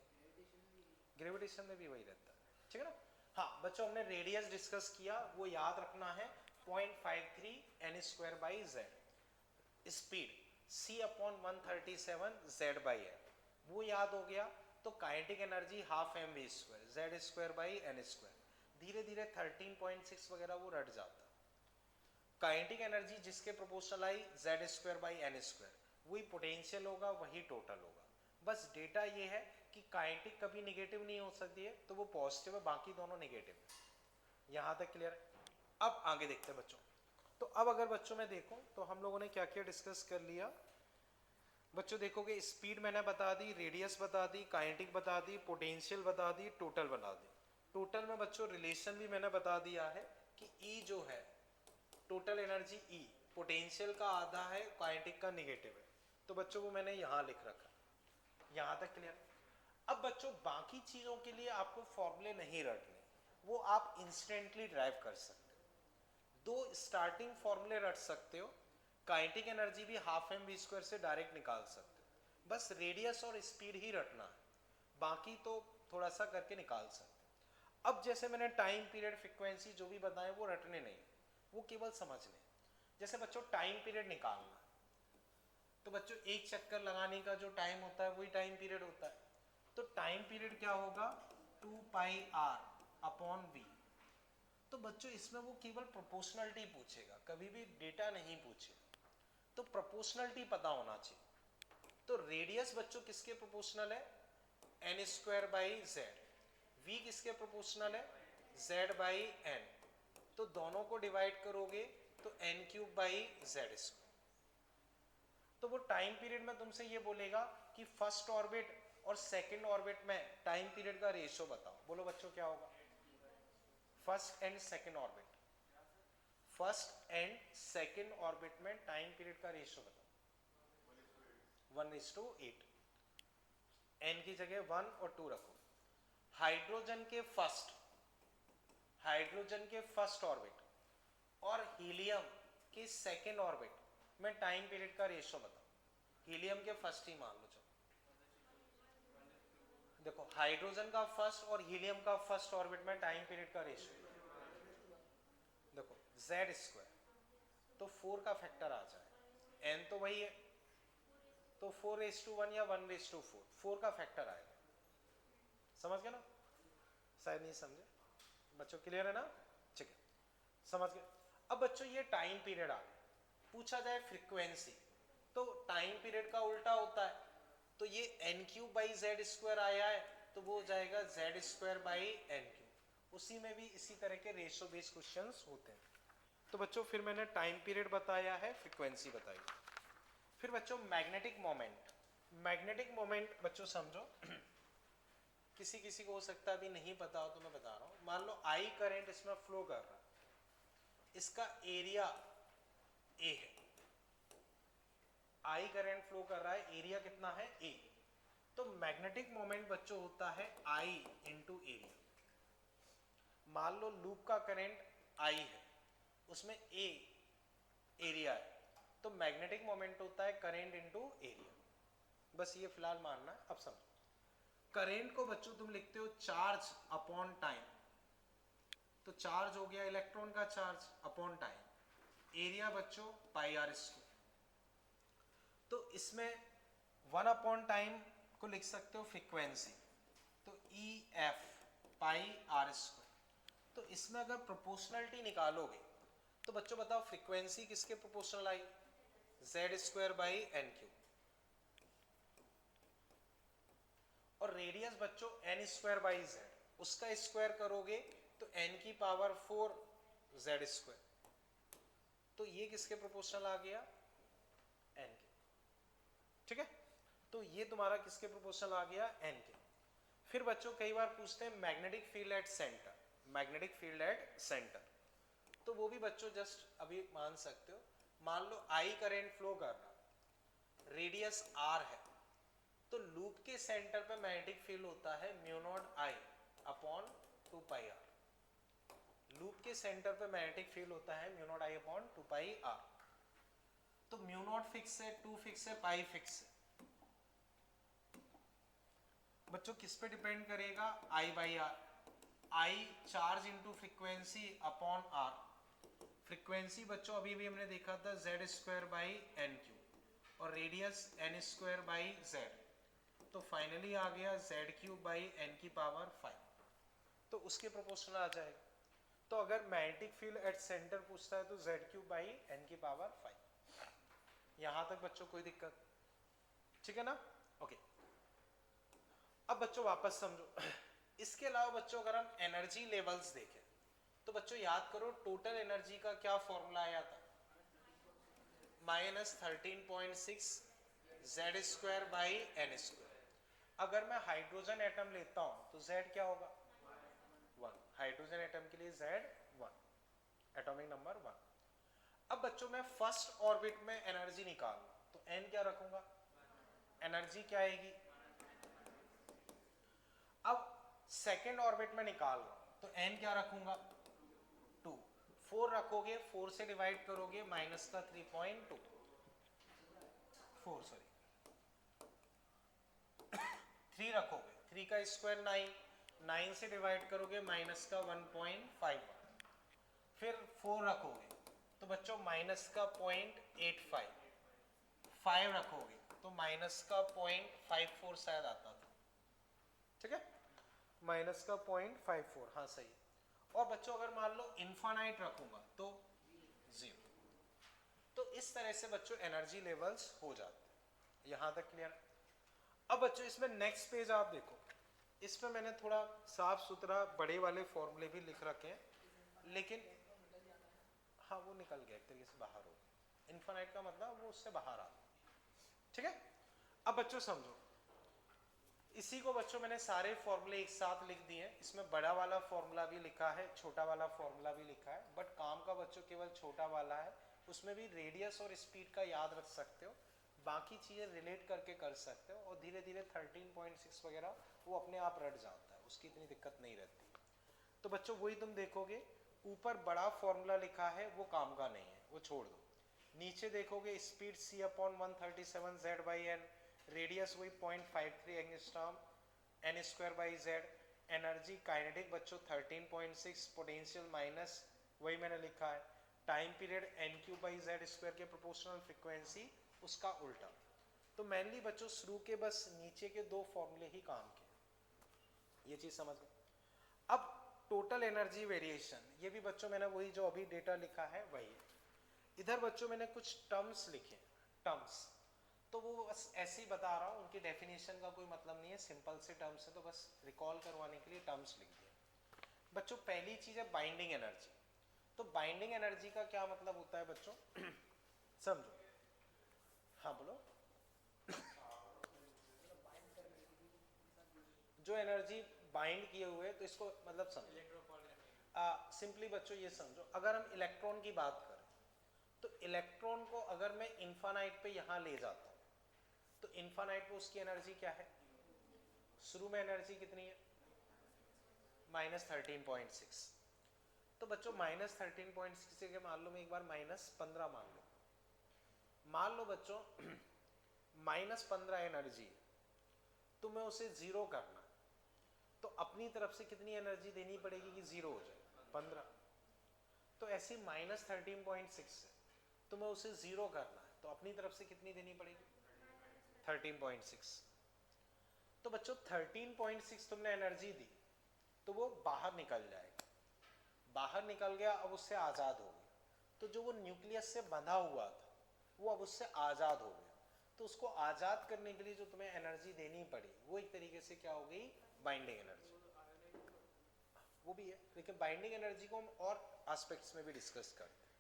ग्रेविटेशन में भी वही रहता है, ठीक है ना? हाँ बच्चों हमने रेडियस डिस्कस किया, वो याद रखना है 0.53 n square by z. Speed c/137 z by n, वो याद हो गया। तो kinetic energy half M we square z square by N square. धीरे धीरे 13.6 वगैरह वो रट जाता। काइनेटिक एनर्जी जिसके प्रोपोर्शनल आई z square by N square, वही पोटेंशियल होगा, वही टोटल होगा। बस डेटा ये है कि काइनेटिक कभी निगेटिव नहीं हो सकती है, तो वो पॉजिटिव है, बाकी दोनों निगेटिव है। यहाँ तक क्लियर है? अब आगे देखते हैं बच्चों। तो अब अगर बच्चों में देखो तो हम लोगों ने क्या क्या डिस्कस कर लिया। बच्चों देखोगे स्पीड मैंने बता दी, रेडियस बता दी, काइनेटिक बता दी, पोटेंशियल बता दी, टोटल बता दी। टोटल में बच्चों रिलेशन भी मैंने बता दिया है कि ई जो है टोटल एनर्जी ई पोटेंशियल का आधा है, काइनेटिक का निगेटिव है। तो बच्चों वो मैंने यहाँ लिख रखा। यहाँ तक क्लियर? अब बच्चों बाकी चीज़ों के लिए आपको फॉर्मूले नहीं रटने, वो आप इंस्टेंटली ड्राइव कर सकते हो। दो स्टार्टिंग फॉर्मूले रट सकते हो। काइनेटिक एनर्जी भी हाफ एम वी स्क्वायर से डायरेक्ट निकाल सकते हो, बस रेडियस और स्पीड ही रटना है, बाकी तो थोड़ा सा करके निकाल सकते हो। अब जैसे मैंने टाइम पीरियड फ्रीक्वेंसी जो भी बताए वो रटने नहीं, वो केवल समझने। जैसे बच्चों टाइम पीरियड निकालना, तो बच्चों एक चक्कर लगाने का जो टाइम होता है वही टाइम पीरियड होता है। तो टाइम पीरियड क्या होगा? 2 पाई आर अपॉन वी। तो बच्चों इसमें वो केवल प्रोपोर्शनलिटी पूछेगा, कभी भी डेटा नहीं पूछेगा। तो प्रोपोर्शनलिटी पता होना चाहिए। तो रेडियस बच्चों किसके प्रोपोर्शनल है, n square by z, v किसके प्रोपोर्शनल है, जेड बाई एन, तो दोनों को डिवाइड करोगे तो n cube by z square. तो वो टाइम पीरियड में तुमसे ये बोलेगा कि फर्स्ट ऑर्बिट और सेकंड ऑर्बिट में टाइम पीरियड का रेशियो बताओ, बोलो बच्चों क्या होगा, first and second orbit, first and second orbit में टाइम पीरियड का रेशियो बताओ, 1:8, एन की जगह 1 और 2 रखो। हाइड्रोजन के फर्स्ट ऑर्बिट और हीलियम के सेकंड ऑर्बिट में टाइम पीरियड का रेशियो बताओ, हीलियम के फर्स्ट ही मान लो, चलो देखो हाइड्रोजन का फर्स्ट और हीलियम का फर्स्ट ऑर्बिट में टाइम पीरियड का रेशियो देखो जेड स्क्वायर, तो 4 का फैक्टर आ जाए, एन तो वही है तो 4:1 या 1:4, 4 का फैक्टर आएगा, समझ गए ना, शायद नहीं समझे बच्चों, क्लियर है ना, ठीक है समझ गए। अब बच्चों ये टाइम पीरियड आ गया, पूछा जाए फ्रीक्वेंसी, तो टाइम पीरियड का उल्टा होता है, तो ये n cube by z square आया है तो वो हो जाएगा z square by N cube, उसी में भी इसी तरह के रेशियो बेस्ड क्वेश्चंस होते हैं। तो बच्चों फिर मैंने टाइम पीरियड बताया है, फ्रीक्वेंसी बताई, फिर बच्चों मैग्नेटिक मोमेंट बच्चों समझो किसी किसी को हो सकता है अभी नहीं पता हो तो मैं बता रहा हूं, मान लो आई करंट इसमें फ्लो कर रहा है, इसका एरिया ए है, आई करंट फ्लो कर रहा है, एरिया कितना है ए, तो मैग्नेटिक मोमेंट बच्चों होता है आई इंटू एरिया। मान लो लूप का करंट आई है, उसमें ए एरिया है, तो मैग्नेटिक मोमेंट होता है करंट इंटू एरिया, बस ये फिलहाल मानना है। अब समझो करंट को बच्चों तुम लिखते हो चार्ज अपॉन टाइम, तो चार्ज हो गया इलेक्ट्रॉन का चार्ज अपॉन टाइम, एरिया बच्चों पाई आर स्क्वायर, तो इसमें 1 अपॉन टाइम को लिख सकते हो फ्रीक्वेंसी, तो e f pi r square, तो इसमें अगर प्रोपोर्शनलिटी निकालोगे तो बच्चों बताओ फ्रीक्वेंसी किसके प्रोपोर्शनल आई, z square by N cube, और रेडियस बच्चों एन स्क्वायर बाई जेड, उसका स्क्वायर करोगे तो एन की पावर 4 जेड स्क्वायर, तो ये किसके प्रोपोर्शनल आ गया, एन के, ठीक है, तो ये तुम्हारा किसके प्रोपोर्शनल आ गया, एन के। फिर बच्चों कई बार पूछते हैं magnetic field at centre, magnetic field at centre, तो वो भी बच्चों जस्ट अभी मान सकते हो, मान लो आई करंट फ्लो कर रहा, रेडियस आर है, तो लूप के सेंटर पे मैग्नेटिक फील्ड होता है mu naught i upon 2 pi r, loop के सेंटर पे मैग्नेटिक फील्ड होता है mu naught i upon 2 pi r, तो म्यू नॉट फिक्स है, 2 फिक्स है, पाई फिक्स है, बच्चों किस पे डिपेंड करेगा, I by R, I charge into frequency upon R, frequency बच्चों अभी भी हमने देखा था Z square by N cube और radius N square by Z, तो फाइनली आ गया जेड क्यूब बाई एन की पावर 5, तो उसके प्रोपोर्शनल आ जाएगा। तो अगर मैग्नेटिक फील्ड एट सेंटर पूछता है तो जेड क्यूब बाई एन की पावर 5, यहां तक बच्चों कोई दिक्कत, ठीक है ना, ओके। अब बच्चों वापस समझो इसके अलावा बच्चों अगर हम एनर्जी लेवल्स देखें तो बच्चों याद करो टोटल एनर्जी का क्या फॉर्मूला आया था, -13.6 z square by N square. अगर मैं हाइड्रोजन एटम लेता हूं तो जेड क्या होगा, 1, हाइड्रोजन एटम के लिए जेड 1, एटॉमिक नंबर 1। अब बच्चों मैं फर्स्ट ऑर्बिट में एनर्जी निकाल तो एन क्या रखूंगा, एनर्जी क्या आएगी, अब सेकेंड ऑर्बिट में निकाल तो एन क्या रखूंगा, 2, 4 रखोगे, 4 से डिवाइड करोगे माइनस का 3.2, 4 सॉरी 3 रखोगे, 3 का स्क्वायर 9, 9 से डिवाइड करोगे माइनस का 1.51, फिर 4 रखोगे तो बच्चों माइनस का 0.85, 5 रखोगे तो माइनस का 0.54 शायद आता था, ठीक है, माइनस का 0.54, हाँ सही। और बच्चों अगर मान लो इनफाइनाइट रखूंगा तो 0, तो इस तरह से बच्चों एनर्जी लेवल्स हो जाते हैं। यहाँ तक क्लियर। अब बच्चों इसमें नेक्स्ट पेज आप देखो, इसमें मैंने थोड़ा साफ सुथरा बड़े वाले फॉर्मूले भी लिख रखे हैं, लेकिन हाँ वो निकल गया एक तरीके से, बाहर हो गया। इन्फानाइट का मतलब वो उससे बाहर आ गया, ठीक है। अब बच्चों समझो, इसी को बच्चों मैंने सारे फॉर्मूले एक साथ लिख दिए हैं। इसमें बड़ा वाला फॉर्मूला भी लिखा है, छोटा वाला फॉर्मूला भी लिखा है, बट काम का बच्चों केवल छोटा वाला है। उसमें भी रेडियस और स्पीड का याद रख सकते हो, बाकी चीज़ें रिलेट करके कर सकते हो, और धीरे धीरे 13.6 वगैरह वो अपने आप रट जाता है, उसकी इतनी दिक्कत नहीं रहती। तो बच्चों वही तुम देखोगे, ऊपर बड़ा फॉर्मूला लिखा है वो काम का नहीं है, वो छोड़ दो। नीचे देखोगे स्पीड c/137 z/n, रेडियस वही 0.53 angstrom, n square by Z, energy kinetic बच्चों 13.6, पोटेंशियल माइनस वही मैंने लिखा है, टाइम पीरियड n³/z² के प्रोपोर्शनल, फ्रीक्वेंसी उसका उल्टा। तो मेनली बच्चों शुरू के बस नीचे के दो फॉर्मूले ही काम के, ये चीज समझ गए। अब टोटल एनर्जी वेरिएशन, ये भी बच्चों मैंने वही जो अभी डेटा लिखा है वही है। इधर बच्चों मैंने कुछ टर्म्स लिखे, टर्म्स तो वो बस ऐसे ही बता रहा हूँ, उनकी डेफिनेशन का कोई मतलब नहीं है, सिंपल से टर्म्स है, तो बस रिकॉल करवाने के लिए टर्म्स लिख दिए। बच्चों पहली चीज है बाइंडिंग एनर्जी। तो बाइंडिंग एनर्जी का क्या मतलब होता है बच्चों समझो, हाँ बोलो। जो एनर्जी बाइंड किए हुए, तो इसको मतलब समझो, सिंपली बच्चों ये समझो, अगर हम इलेक्ट्रॉन की बात करें तो इलेक्ट्रॉन को अगर मैं इन्फानाइट पे यहां ले जाता हूं, तो इन्फानाइट पे उसकी एनर्जी क्या है, शुरू में एनर्जी कितनी है -13.6। तो बच्चों -13.6 से मान लो मैं एक बार -15 मान लो बच्चों -15 एनर्जी, तो मैं उसे जीरो करना, तो अपनी तरफ से कितनी एनर्जी देनी पड़ेगी कि जीरो हो जाए, 15। तो ऐसे -13.6 है, तो मैं उसे जीरो करना है, तो अपनी तरफ से कितनी देनी पड़ेगी 13.6। तो बच्चों 13.6 तुमने एनर्जी दी, तो वो बाहर निकल जाएगा, बाहर निकल गया, अब उससे आज़ाद हो गया। तो जो वो न्यूक्लियस से बंधा हुआ था वो अब उससे आज़ाद हो गया, तो उसको आज़ाद करने के लिए जो तुम्हें एनर्जी देनी पड़ी वो एक तरीके से क्या हो गई, बाइंडिंग एनर्जी। वो भी है, लेकिन बाइंडिंग एनर्जी को हम और एस्पेक्ट्स में भी डिस्कस करते हैं।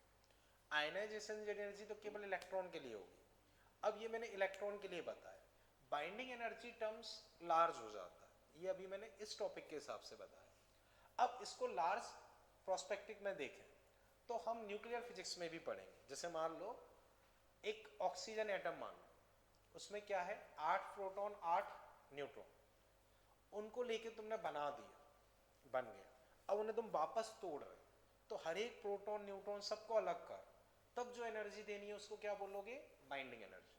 आयनाइजेशन एनर्जी तो केवल इलेक्ट्रॉन के लिए होगी, अब ये मैंने इलेक्ट्रॉन के लिए बताया। बाइंडिंग एनर्जी टर्म्स लार्ज हो जाता है, ये अभी मैंने इस टॉपिक के हिसाब से बताया। अब इसको लार्ज प्रोस्पेक्टिव में देखें तो हम न्यूक्लियर फिजिक्स में भी पढ़ेंगे। जैसे मान लो एक ऑक्सीजन एटम मान लो, उसमें क्या है 8 प्रोटॉन 8 न्यूट्रॉन, उनको लेके तुमने बना दिया, बन गया, अब उन्हें तुम वापस तोड़ रहे, तो हर एक प्रोटॉन न्यूट्रॉन सबको अलग कर, तब जो एनर्जी देनी है उसको क्या बोलोगे, बाइंडिंग एनर्जी।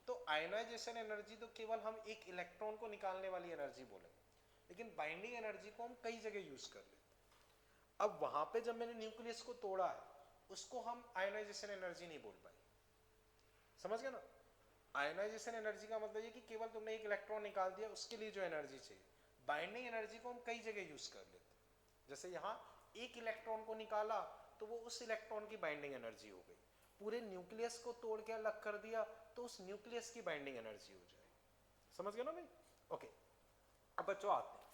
तो आयनाइजेशन एनर्जी तो केवल हम एक इलेक्ट्रॉन को निकालने वाली एनर्जी बोलेंगे, लेकिन बाइंडिंग एनर्जी को हम कई जगह यूज कर लेते हैं। अब वहां पे जब मैंने न्यूक्लियस को तोड़ा है, उसको हम आयनाइजेशन एनर्जी नहीं बोल पाए, समझ गए ना। आयनाइजेशन एनर्जी का मतलब ये कि केवल तुमने एक इलेक्ट्रॉन निकाल दिया, उसके लिए जो एनर्जी चाहिए। बाइंडिंग एनर्जी को हम कई जगह यूज कर लेते हैं, जैसे यहाँ एक इलेक्ट्रॉन को निकाला तो वो उस इलेक्ट्रॉन की बाइंडिंग एनर्जी हो गई, पूरे न्यूक्लियस को तोड़ के अलग कर दिया तो उस न्यूक्लियस की बाइंडिंग एनर्जी हो जाएगी, समझ गए ना भाई। ओके, अब बच्चों आते हैं,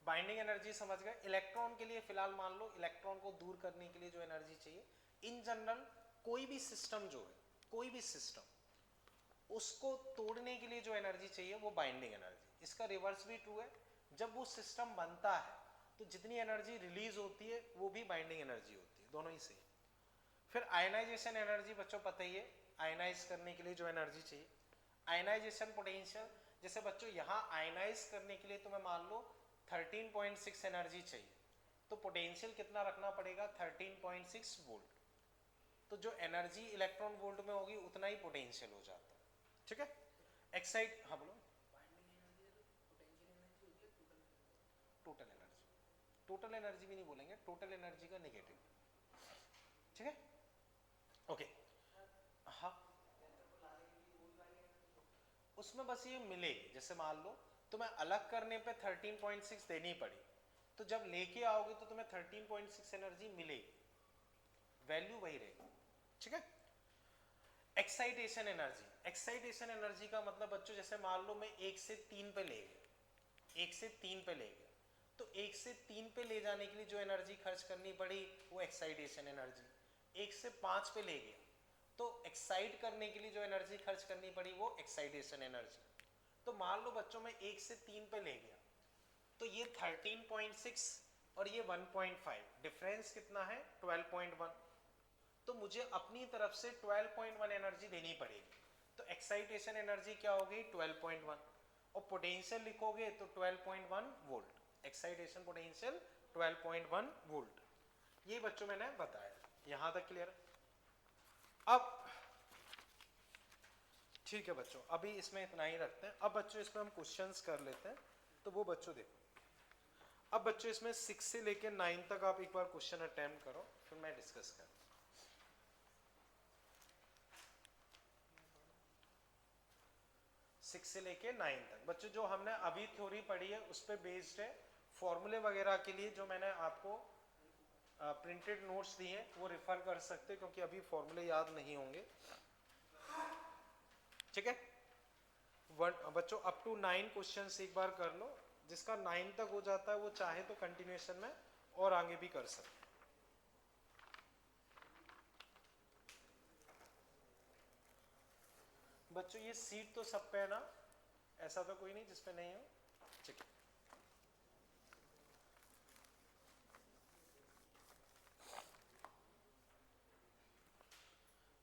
बाइंडिंग एनर्जी समझ गए। इलेक्ट्रॉन के लिए फिलहाल मान लो इलेक्ट्रॉन को दूर करने के लिए जो एनर्जी चाहिए, इन जनरल कोई भी सिस्टम जो है, कोई भी सिस्टम, उसको तोड़ने के लिए जो एनर्जी चाहिए वो बाइंडिंग एनर्जी। इसका रिवर्स भी ट्रू है, जब वो सिस्टम बनता है तो जितनी एनर्जी रिलीज होती है वो भी बाइंडिंग एनर्जी होती है, दोनों ही सही। फिर आयनाइजेशन एनर्जी बच्चों पता ही है, आयनाइज करने के लिए जो एनर्जी चाहिए। आयनाइजेशन पोटेंशियल, जैसे बच्चों यहाँ आयनाइज करने के लिए तुम्हें मान लो 13.6 एनर्जी चाहिए, तो पोटेंशियल कितना रखना पड़ेगा 13.6 वोल्ट, तो जो एनर्जी इलेक्ट्रॉन वोल्ट में होगी उतना ही पोटेंशियल हो जाता है, ठीक है। एक्साइट, हाँ बोलो। टोटल एनर्जी, टोटल एनर्जी भी नहीं बोलेंगे, टोटल एनर्जी का नेगेटिव, ठीक है। ओके, हाँ उसमें बस ये मिलेगी, जैसे मान लो तुम्हें अलग करने पे 13.6 देनी पड़ी, तो जब लेके आओगे तो तुम्हें 13.6 एनर्जी मिलेगी, वैल्यू वही रहेगी, ठीक है। एक्साइटेशन एनर्जी का मतलब बच्चों जैसे मान लो मैं 1 से 3 पे ले गया, 1 से 3 पे ले गया, तो 1 से 3 पे ले जाने के लिए जो एनर्जी खर्च करनी पड़ी वो एक्साइटेशन एनर्जी। 1 से 5 पे ले गया तो एक्साइट करने के लिए जो एनर्जी खर्च करनी पड़ी वो एक्साइटेशन एनर्जी। तो मान लो बच्चों मैं 1 से 3 पे ले गया तो ये 13.6 और ये 1.5, डिफरेंस कितना है 12.1। तो मुझे अपनी तरफ से 12.1 एनर्जी देनी पड़ेगी। तो एक्साइटेशन एनर्जी क्या होगी 12.1 और पोटेंशियल लिखोगे तो 12.1 वोल्ट, एक्साइटेशन पोटेंशियल 12.1 वोल्ट। ये बच्चों मैंने बताया, यहां तक क्लियर। अब ठीक है बच्चों, अभी इसमें इतना ही रखते हैं। अब बच्चों इसमें हम क्वेश्चंस कर लेते हैं। तो वो बच्चों देखो, अब बच्चों इसमें 6 से लेकर 9 तक आप एक बार क्वेश्चन अटेम्प्ट करो, फिर मैं डिस्कस करूँ। 6 से लेके 9 तक बच्चों जो हमने अभी थ्योरी पढ़ी है उस पर बेस्ड है। फॉर्मूले वगैरह के लिए जो मैंने आपको प्रिंटेड नोट्स दिए वो रेफर कर सकते हैं, क्योंकि अभी फॉर्मूले याद नहीं होंगे। ठीक है बच्चों, अप टू 9 क्वेश्चंस एक बार कर लो। जिसका 9 तक हो जाता है वो चाहे तो कंटिन्यूएशन में और आगे भी कर सकते। बच्चों ये सीट तो सब पे है ना, ऐसा तो कोई नहीं जिसपे नहीं हो। ठीक है,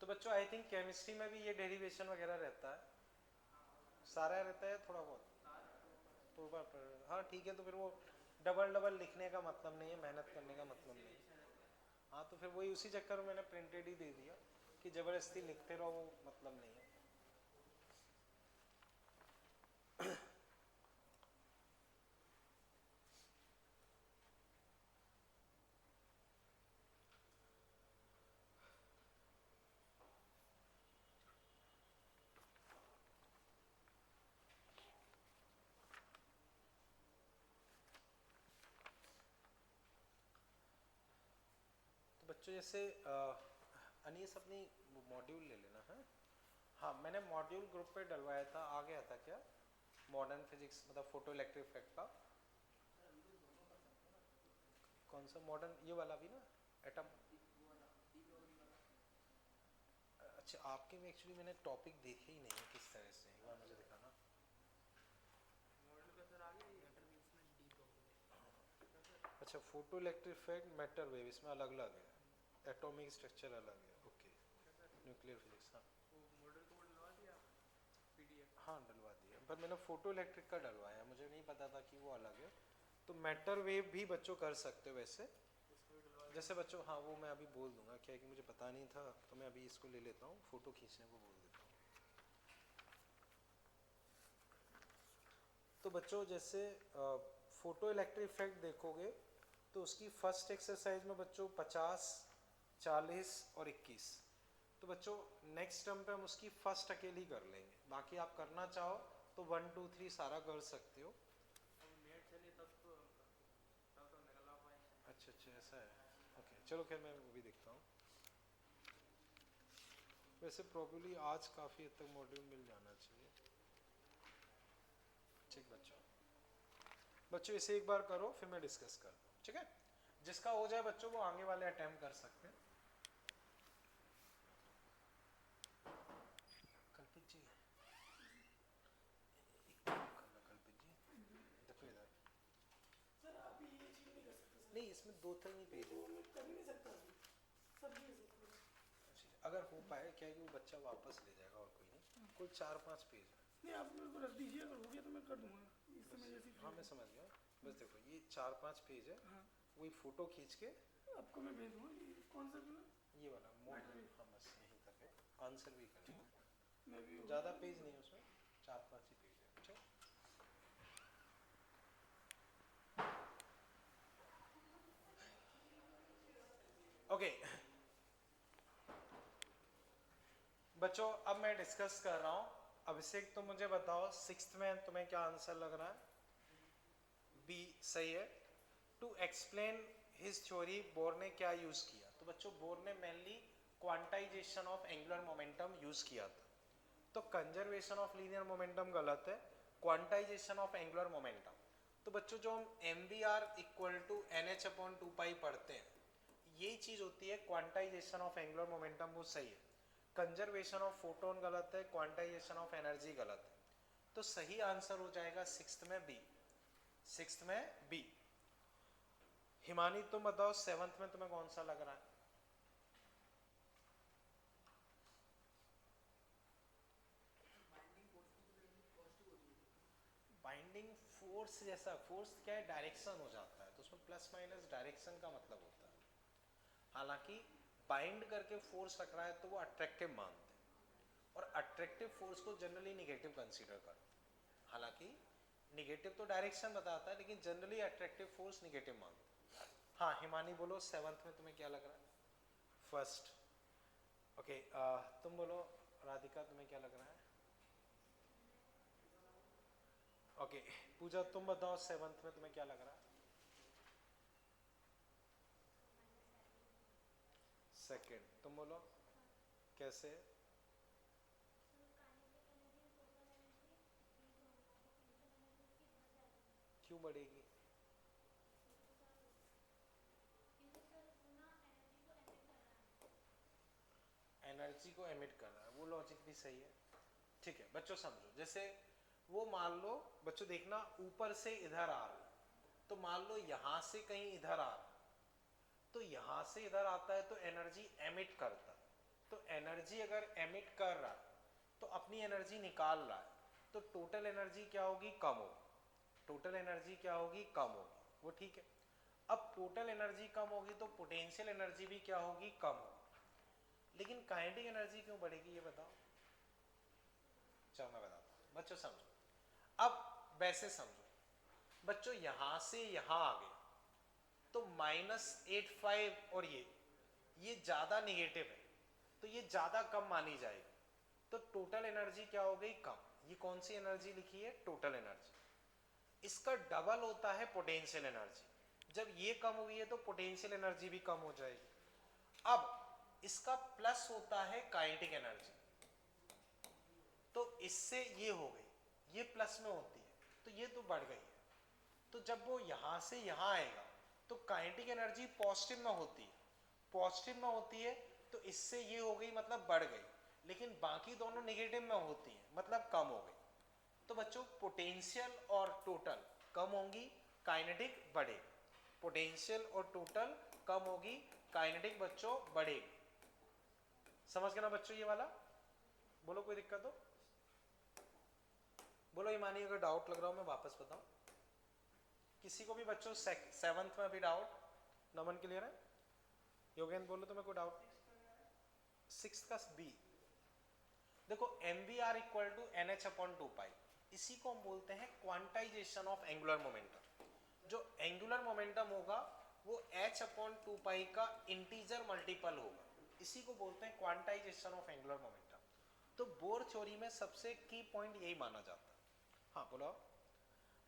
तो बच्चों आई थिंक केमिस्ट्री में भी ये डेरिवेशन वगैरह रहता है, सारा रहता है थोड़ा बहुत तो हाँ ठीक है। तो फिर वो डबल डबल लिखने का मतलब नहीं है, मेहनत करने का मतलब नहीं है। हाँ तो फिर वही उसी चक्कर में मैंने प्रिंटेड ही दे दिया कि जबरदस्ती लिखते रहो, वो मतलब नहीं है। तो बच्चों जैसे अनीस अपनी मॉड्यूल ले लेना है। हाँ मैंने मॉड्यूल ग्रुप पे डलवाया था, आ गया था क्या मॉडर्न फिजिक्स मतलब फोटो इलेक्ट्रिक इफेक्ट का? कौन सा मॉडर्न, ये वाला भी ना एटम? अच्छा आपके में एक्चुअली मैंने टॉपिक देखे ही नहीं है किस तरह से, एक बार मुझे दिखाना। मॉडल का सर आगे इंटरमीडिएट डी प्रॉब्लम। अच्छा photo electric effect matter wave, इसमें अलग अलग है, एटॉमिक स्ट्रक्चर अलग है। ओके न्यूक्लियर फिजिक्स, हाँ वो मॉडल को डलवा दिया पीडीएफ? हाँ डलवा दिया, पर मैंने फोटो इलेक्ट्रिक का डलवाया, मुझे नहीं पता था कि वो अलग है। तो मैटर वेव भी बच्चों कर सकते हो वैसे, इसको भी डलवा जैसे बच्चों हाँ वो मैं अभी बोल दूंगा, क्या है कि मुझे पता नहीं था तो मैं अभी इसको ले लेता हूँ, फोटो खींचने को बोल देता हूँ। तो बच्चों जैसे फोटो इलेक्ट्रिक इफेक्ट देखोगे तो उसकी फर्स्ट एक्सरसाइज में बच्चों 50, 40 और 21। तो बच्चों नेक्स्ट टर्म पे हम उसकी फर्स्ट अकेली कर लेंगे, बाकी आप करना चाहो तो 1, 2, 3 सारा कर सकते हो। अब नेट चले तब तो निकलवा पाएंगे। अच्छा अच्छा ऐसा है, ओके चलो खैर मैं वो भी देखता हूँ। वैसे प्रॉब्ली आज काफ़ी हद तक मॉड्यूल मिल जाना चाहिए। ठीक बच्चों इसे एक बार करो फिर मैं डिस्कस करता हूँ, ठीक है? जिसका हो जाए बच्चों वो आगे वाले अटेम्प्ट कर सकते हैं। कल्पित जी कल्पित जी देखो इधर, सर अभी ये चीज नहीं कर सकते सर। नहीं इसमें 2-3 ही पेज वो है। मैं कर ही नहीं सकता अभी सर, नहीं कर सकता। अगर हो पाए क्या है कि वो बच्चा वापस ले जाएगा और कोई नहीं, कुल 4-5 पेज है। नहीं आप मेरे को रख दीजिए, अगर हो गया तो मैं कर दूंगा इस समय जैसे हाँ मैं समझ गया, बस देखो ये 4-5 पेज है, हाँ वही फोटो खींच के आपको मैं भेज दूंगा। ये कौन सा फिल्म? ये वाला मॉडल, हाँ बस यहीं तक है, आंसर भी कर मैं भी ज़्यादा पेज नहीं है उसमें, 4-5 ही पेज है। ठीक ओके बच्चों अब मैं डिस्कस कर रहा हूँ। अभिषेक तुम मुझे बताओ 6th में तुम्हें क्या आंसर लग रहा है? बी सही है। To explain his theory Bohr ने क्या यूज किया? तो बच्चों बोर ने mainly quantization of angular momentum use किया था। तो कंजर्वेशन ऑफ लीनियर मोमेंटम गलत है, क्वांटाइजेशन ऑफ एंगुलर मोमेंटम। तो बच्चों जो हम mvr इक्वल टू NH/2 पढ़ते हैं, ये चीज होती है क्वांटाइजेशन ऑफ एंगुलर मोमेंटम, वो सही है। कंजर्वेशन ऑफ फोटोन गलत है, क्वांटाइजेशन ऑफ एनर्जी गलत है। तो सही आंसर हो जाएगा सिक्स्थ में बी, सिक्स्थ में बी। हिमानी तुम बताओ सेवंथ में तुम्हें कौन सा लग रहा है? बाइंडिंग फोर्स जैसा, फोर्स क्या है, डायरेक्शन हो जाता है, तो उसमें प्लस माइनस डायरेक्शन का मतलब होता है। हालांकि बाइंड करके फोर्स रख रहा है तो वो अट्रैक्टिव मानते हैं, और अट्रैक्टिव फोर्स को जनरली निगेटिव कंसीडर करते हैं। हालांकि निगेटिव तो डायरेक्शन बताता है, लेकिन जनरली अट्रैक्टिव फोर्स निगेटिव मानते हैं। हाँ हिमानी बोलो सेवंथ में तुम्हें क्या लग रहा है? फर्स्ट। ओके तुम बोलो राधिका तुम्हें क्या लग रहा है? ओके पूजा तुम बताओ सेवंथ में तुम्हें क्या लग रहा है? सेकंड। तुम बोलो कैसे? क्यों बढ़ेगी? एनर्जी को एमिट कर रहा है, वो लॉजिक भी सही है। ठीक है बच्चों समझो, जैसे वो मान लो बच्चों देखना ऊपर से इधर आ रहा है, तो मान लो यहां से कहीं इधर आ रहा है, तो यहां से इधर आता है तो एनर्जी एमिट करता है। तो एनर्जी अगर एमिट कर रहा है तो अपनी एनर्जी निकाल रहा है, तो टोटल एनर्जी क्या होगी? कम होगी। टोटल एनर्जी क्या होगी? कम होगी। वो ठीक है। अब टोटल एनर्जी कम होगी तो पोटेंशियल एनर्जी भी क्या होगी? कम होगी। लेकिन काइनेटिक एनर्जी क्यों बढ़ेगी ये बताओ? चलो मैं बताता हूं बच्चों, समझो। अब वैसे समझो बच्चों, यहां से यहां आ गए तो -85, और ये ज्यादा निगेटिव है तो ये ज्यादा कम मानी जाएगी, तो टोटल एनर्जी क्या हो गई? कम। ये कौन सी एनर्जी लिखी है? Total energy. इसका डबल होता है पोटेंशियल एनर्जी। जब ये कम हुई है तो पोटेंशियल एनर्जी भी कम हो जाएगी। अब इसका प्लस होता है काइनेटिक एनर्जी, तो इससे ये हो गई, ये प्लस में होती है तो ये तो बढ़ गई है। तो जब वो यहां से यहां आएगा तो काइनेटिक एनर्जी पॉजिटिव में होती है, पॉजिटिव में होती है तो इससे ये हो गई मतलब बढ़ गई, लेकिन बाकी दोनों नेगेटिव में होती है मतलब कम हो गई। तो बच्चों पोटेंशियल और टोटल कम होंगी, काइनेटिक बढ़ेगी। पोटेंशियल और टोटल कम होगी, काइनेटिक बच्चों बढ़ेगी। समझ गए ना बच्चों ये वाला? बोलो कोई दिक्कत हो? बोलो ईमानी अगर डाउट लग रहा हो मैं वापस बताऊं। किसी को भी बच्चों सेवंथ में भी डाउट? नमन क्लियर है? योगेंद्र बोलो तुम्हें कोई डाउट? सिक्स का बी। देखो mvr इक्वल टू NH/2 इसी को हम बोलते हैं क्वांटाइजेशन ऑफ एंगुलर मोमेंटम। जो एंगुलर मोमेंटम होगा वो h/2 का इंटीजर मल्टीपल होगा, इसी को बोलते हैं क्वांटाइजेशन ऑफ एंगुलर मोमेंटम। तो बोर थ्योरी में सबसे की पॉइंट यही माना जाता है। हाँ बोलो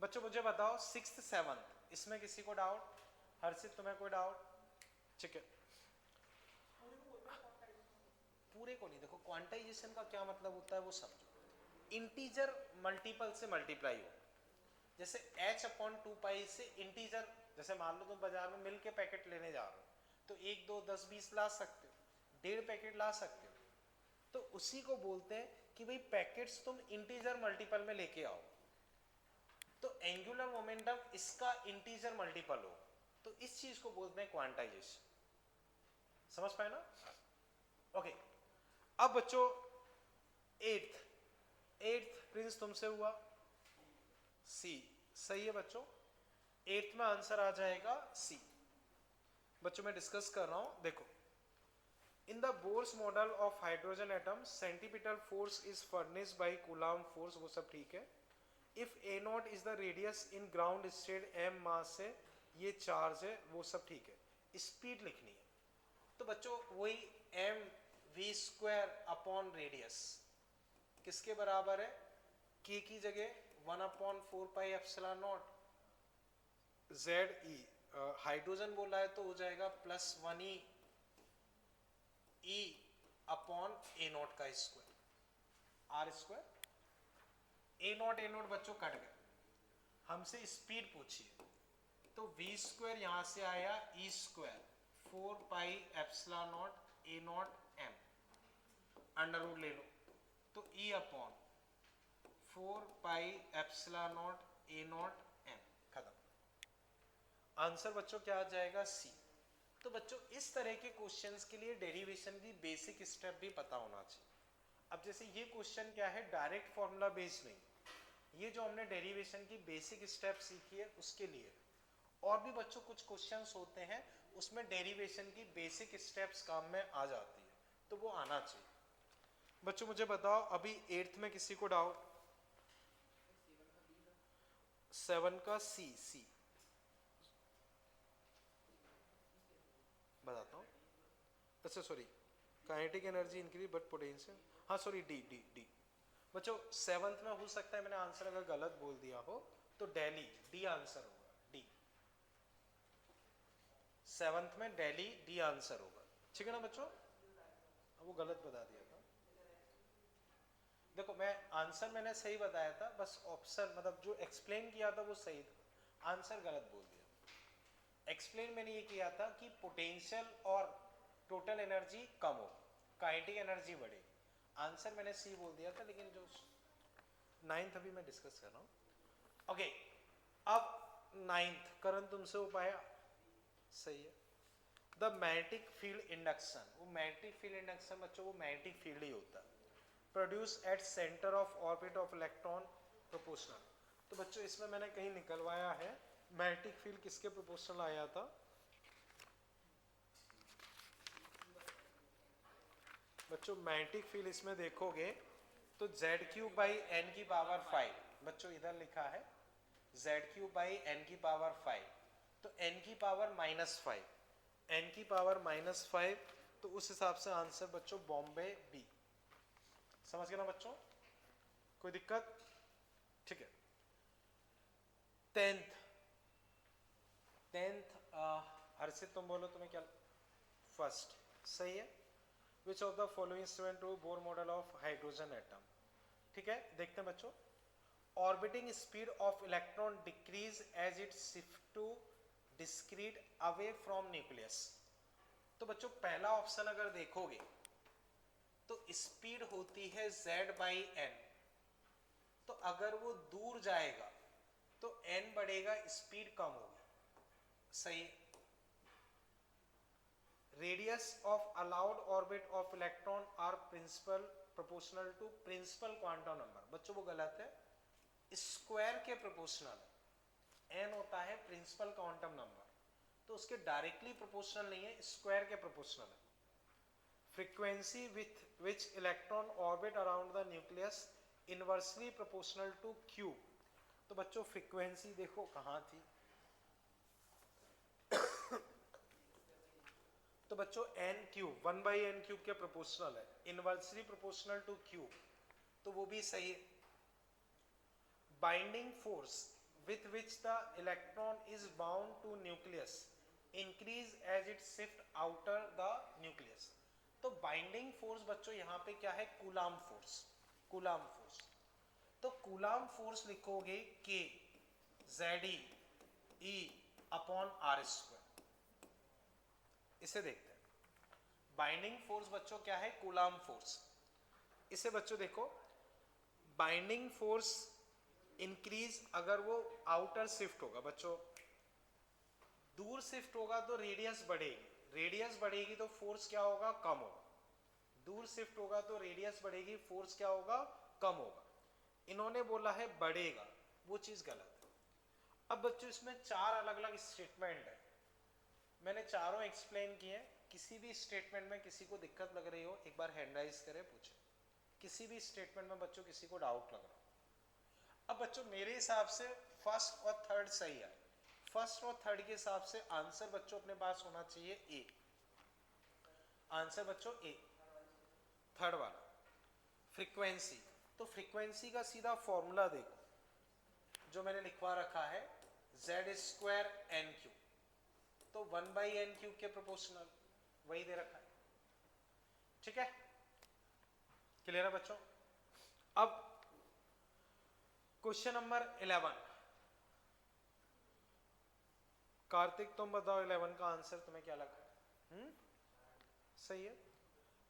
बच्चों, मुझे बताओ सिक्स्थ सेवंथ इसमें किसी को डाउट? हर्षित तुम्हें कोई डाउट? ठीक है, पूरे को नहीं। देखो क्वांटाइजेशन का क्या मतलब होता है वो समझो। इंटीजर मल्टीपल से मल्टीप्लाई हो, जैसे h/2 से इंटीजर, जैसे मान लो तुम बाजार में मिल्क के पैकेट लेने जा रहे हो तो 1 2 10 20 ला सकते हो, 1.5 पैकेट ला सकते हो। तो उसी को बोलते हैं कि भाई पैकेट्स तुम इंटीजर मल्टीपल में लेके आओ, तो एंगुलर मोमेंटम इसका इंटीजर मल्टीपल हो, तो इस चीज को बोलते हैं क्वांटाइजेशन। समझ पाए ना? ओके अब बच्चों एट्थ प्रिंस तुमसे हुआ सी, सही है बच्चों। एट्थ में आंसर आ जाएगा सी। बच्चों मैं डिस्कस कर रहा हूं, देखो in the Bohr's model of hydrogen atom centripetal force is furnished by Coulomb force, वो सब ठीक है। If a nought is the radius in ground state, M mass है, ये चार्ज है, वो सब ठीक है। स्पीड लिखनी है तो बच्चों वही M we square upon radius किसके बराबर है? के की जगह 1/4 pi epsilon naught Z E. Hydrogen बोला है तो हो जाएगा +1 ई अपॉन ए नॉट का square, R square. A naught बच्चों कट गए, हमसे स्पीड पूछिए, तो वी स्क्वायर यहां से आया E square 4 pi epsilon nought a nought M, under root ले लो, तो E upon 4 pi epsilon nought a nought M, खत्म। आंसर बच्चों क्या आ जाएगा? सी। तो बच्चों इस तरह के क्वेश्चंस के लिए डेरिवेशन की बेसिक स्टेप भी पता होना चाहिए। अब जैसे ये क्वेश्चन क्या है, डायरेक्ट फॉर्मूला बेस्ड नहीं, ये जो हमने डेरिवेशन की बेसिक स्टेप सीखी है उसके लिए। और भी बच्चों कुछ क्वेश्चंस होते हैं उसमें डेरिवेशन की बेसिक स्टेप्स काम में आ जाती है, तो वो आना चाहिए। बच्चों मुझे बताओ, अभी 8th में किसी को डाउट? 7 का सी बताता हूँ। अच्छा sorry, kinetic energy increase but potential, हाँ सॉरी डी। बच्चों 7th में हो सकता है मैंने आंसर अगर गलत बोल दिया हो तो दिल्ली डी आंसर होगा, डी। 7th में दिल्ली डी आंसर होगा, ठीक है ना बच्चों? वो गलत बता दिया था। देखो मैं आंसर मैंने सही बताया था, बस ऑप्शन मतलब जो एक्सप्लेन किया था वो सही था, आंसर गलत बोल दिया। एक्सप्लेन मैंने ये किया था कि पोटेंशियल और टोटल एनर्जी कम हो, काइनेटिक एनर्जी बढ़े। आंसर मैंने सी बोल दिया था, लेकिन जो 9th अभी मैं डिस्कस कर रहा हूँ। ओके, अब 9th करण तुमसे हो पाया, सही है। द मैग्नेटिक फील्ड इंडक्शन, वो मैग्नेटिक फील्ड इंडक्शन बच्चों वो मैग्नेटिक फील्ड ही होता है, produce at centre of orbit of electron proportional. तो बच्चों इसमें मैंने कहीं निकलवाया है मैग्नेटिक फील्ड किसके प्रोपोर्शनल आया था? बच्चों मैग्नेटिक फील्ड इसमें देखोगे तो Z³/n⁵, बच्चों इधर लिखा है Z³/n⁵, तो n⁻⁻5, n⁻⁻5, तो उस हिसाब से आंसर बच्चों बॉम्बे बी। समझ गए ना बच्चों? कोई दिक्कत? ठीक है। 10th हर्षित तुम बोलो तुम्हें क्या? फर्स्ट, सही है। Which of the following instrument to Bohr model of hydrogen atom? ठीक है, देखते हैं बच्चों। Orbiting speed of electron decrease as it shift to discrete away from nucleus. तो बच्चों पहला ऑप्शन अगर देखोगे तो स्पीड होती है Z/n, तो अगर वो दूर जाएगा तो n बढ़ेगा, स्पीड कम होगी, सही। Radius of allowed orbit of electron are principal proportional to principal quantum number, बच्चों वो गलत है, स्क्वायर के प्रोपोर्शनल है। n होता है प्रिंसिपल क्वांटम नंबर, तो उसके डायरेक्टली प्रोपोर्शनल नहीं है, स्क्वायर के प्रोपोर्शनल है। Frequency with which electron orbit around the nucleus inversely proportional to q। तो बच्चों फ्रीक्वेंसी देखो कहाँ थी, तो बच्चों n³ 1/n³ के प्रोपोर्शनल है, इनवर्सली प्रोपोर्शनल टू q, तो वो भी सही है। Binding force with which the electron is bound to nucleus increase as it shift outer the nucleus। तो बाइंडिंग फोर्स बच्चों यहाँ पे क्या है? Coulomb force, coulomb force. तो कूलाम फोर्स लिखोगे K ZE/r²। इसे देखते हैं। बाइंडिंग फोर्स बच्चों क्या है? Coulomb force. इसे बच्चों देखो, बाइंडिंग फोर्स इंक्रीज अगर वो आउटर शिफ्ट होगा, बच्चों दूर शिफ्ट होगा तो रेडियस बढ़ेगी, रेडियस बढ़ेगी तो फोर्स क्या होगा? कम होगा। दूर शिफ्ट होगा तो रेडियस बढ़ेगी, फोर्स क्या होगा? कम होगा। इन्होंने बोला है बढ़ेगा, वो चीज गलत है। अब बच्चों इसमें 4 अलग अलग स्टेटमेंट है, मैंने चारों एक्सप्लेन किए। किसी भी स्टेटमेंट में किसी को दिक्कत लग रही हो एक बार हैंड राइज करे, पूछे। किसी भी स्टेटमेंट में बच्चों किसी को डाउट लग रहा हो। अब बच्चों मेरे हिसाब से फर्स्ट और थर्ड सही है। फर्स्ट और थर्ड के हिसाब से आंसर बच्चों अपने पास होना चाहिए ए। आंसर बच्चों ए, थर्ड वाला। फ्रीक्वेंसी, तो फ्रीक्वेंसी का सीधा फॉर्मूला देखो जो मैंने लिखवा रखा है, Z²n³, तो 1/n³ के प्रोपोर्शनल, वही दे रखा है, ठीक है। क्लियर है बच्चों? अब क्वेश्चन नंबर 11, कार्तिक तुम बताओ 11 का आंसर तुम्हें क्या लगा? सही है।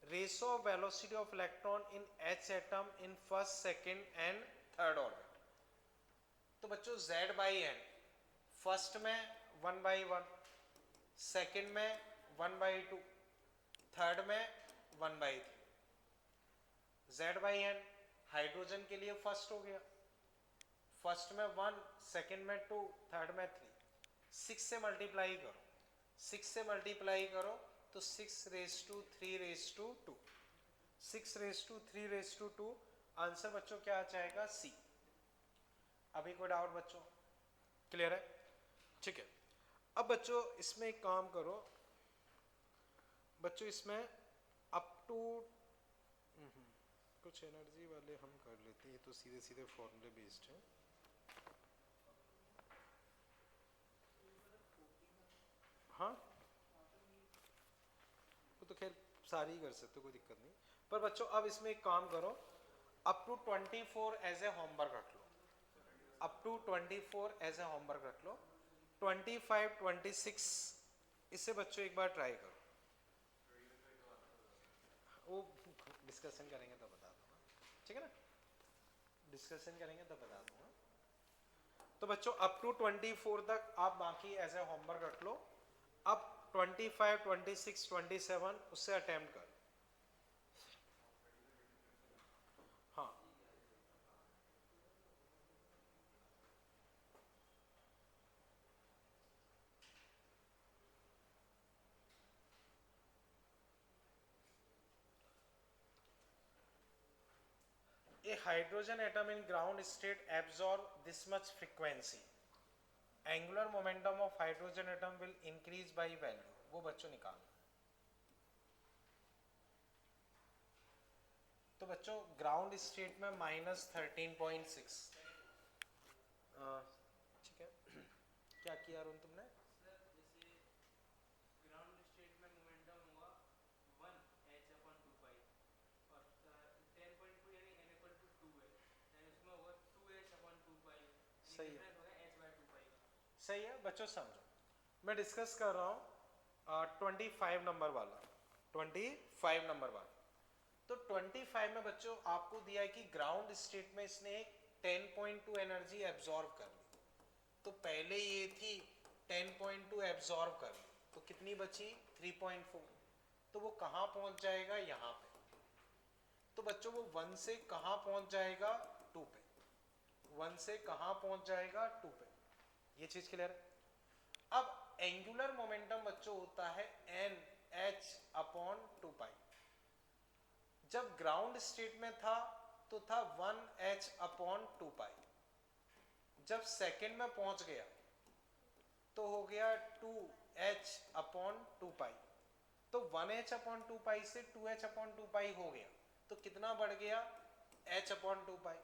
Ratio of velocity of electron in H atom in first, second and third orbit. तो बच्चों Z बाई एन, फर्स्ट में 1/1, सेकंड में 1/2, थर्ड में 1/3। Z बाई एन हाइड्रोजन के लिए फर्स्ट हो गया, फर्स्ट में 1, सेकंड में 2, थर्ड में 3। 6 से मल्टीप्लाई करो, 6 से मल्टीप्लाई करो तो 6 raise to 3 raise to 2, 6 raise to 3 raise to 2। Answer बच्चों क्या आ जाएगा? C। अभी कोई डाउट बच्चों? क्लियर है? ठीक है। अब बच्चों इसमें एक काम करो बच्चों, इसमें अप टू कुछ एनर्जी वाले हम कर लेते हैं, ये तो सीधे सीधे फॉर्मूले बेस्ड है। हाँ वो तो खैर सारी ही कर सकते हो, कोई दिक्कत नहीं। पर बच्चों अब इसमें एक काम करो, up to 24 as a homework रख लो, up to 24 as a homework रख लो। 25, 26 इससे बच्चों एक बार ट्राई करो, वो डिस्कशन करेंगे तो बता दूंगा, ठीक है ना? डिस्कशन करेंगे तो बता दूंगा। तो बच्चों अप टू 24 तक आप बाकी एज ए होमवर्क रख लो। अब 25, 26, 27 उससे अटेम्प्ट कर। हाँ A hydrogen atom in ground state absorb this much frequency. Angular momentum of hydrogen atom will increase by value. वो बच्चों निकालो। तो बच्चों ग्राउंड स्टेट में -13.6, ठीक है। क्या किया अरुण तुमने? सर जैसे ग्राउंड स्टेट में मोमेंटम होगा 1h/2 और 10.2 यानी n = 2 है, यानी उसमें होगा 2h/2, सही है, डिफरेंस होगा h/2 का। सही है बच्चों। समझो मैं डिस्कस कर रहा हूँ 25 नंबर वाला, 25 नंबर वाला। तो 25 में बच्चों आपको दिया है कि ग्राउंड स्टेट में इसने एक 10.2 एनर्जी एब्जॉर्ब कर ली। तो पहले ये थी 10.2 एब्जॉर्ब कर ली, तो कितनी बची? 3.4। तो वो कहाँ पहुँच जाएगा? यहाँ पे। तो बच्चों वो 1 से कहाँ पहुँच जाएगा? 2 पे। 1 से कहाँ पहुँच जाएगा? 2 पे। ये चीज़ क्लियर है? अब एंगुलर मोमेंटम बच्चों होता है NH/2π। जब ग्राउंड स्टेट में था तो था 1h/2π। जब सेकंड में पहुंच गया तो हो गया 2h/2π। तो 1h/2π से 2h/2π हो गया, तो कितना बढ़ गया? h/2π।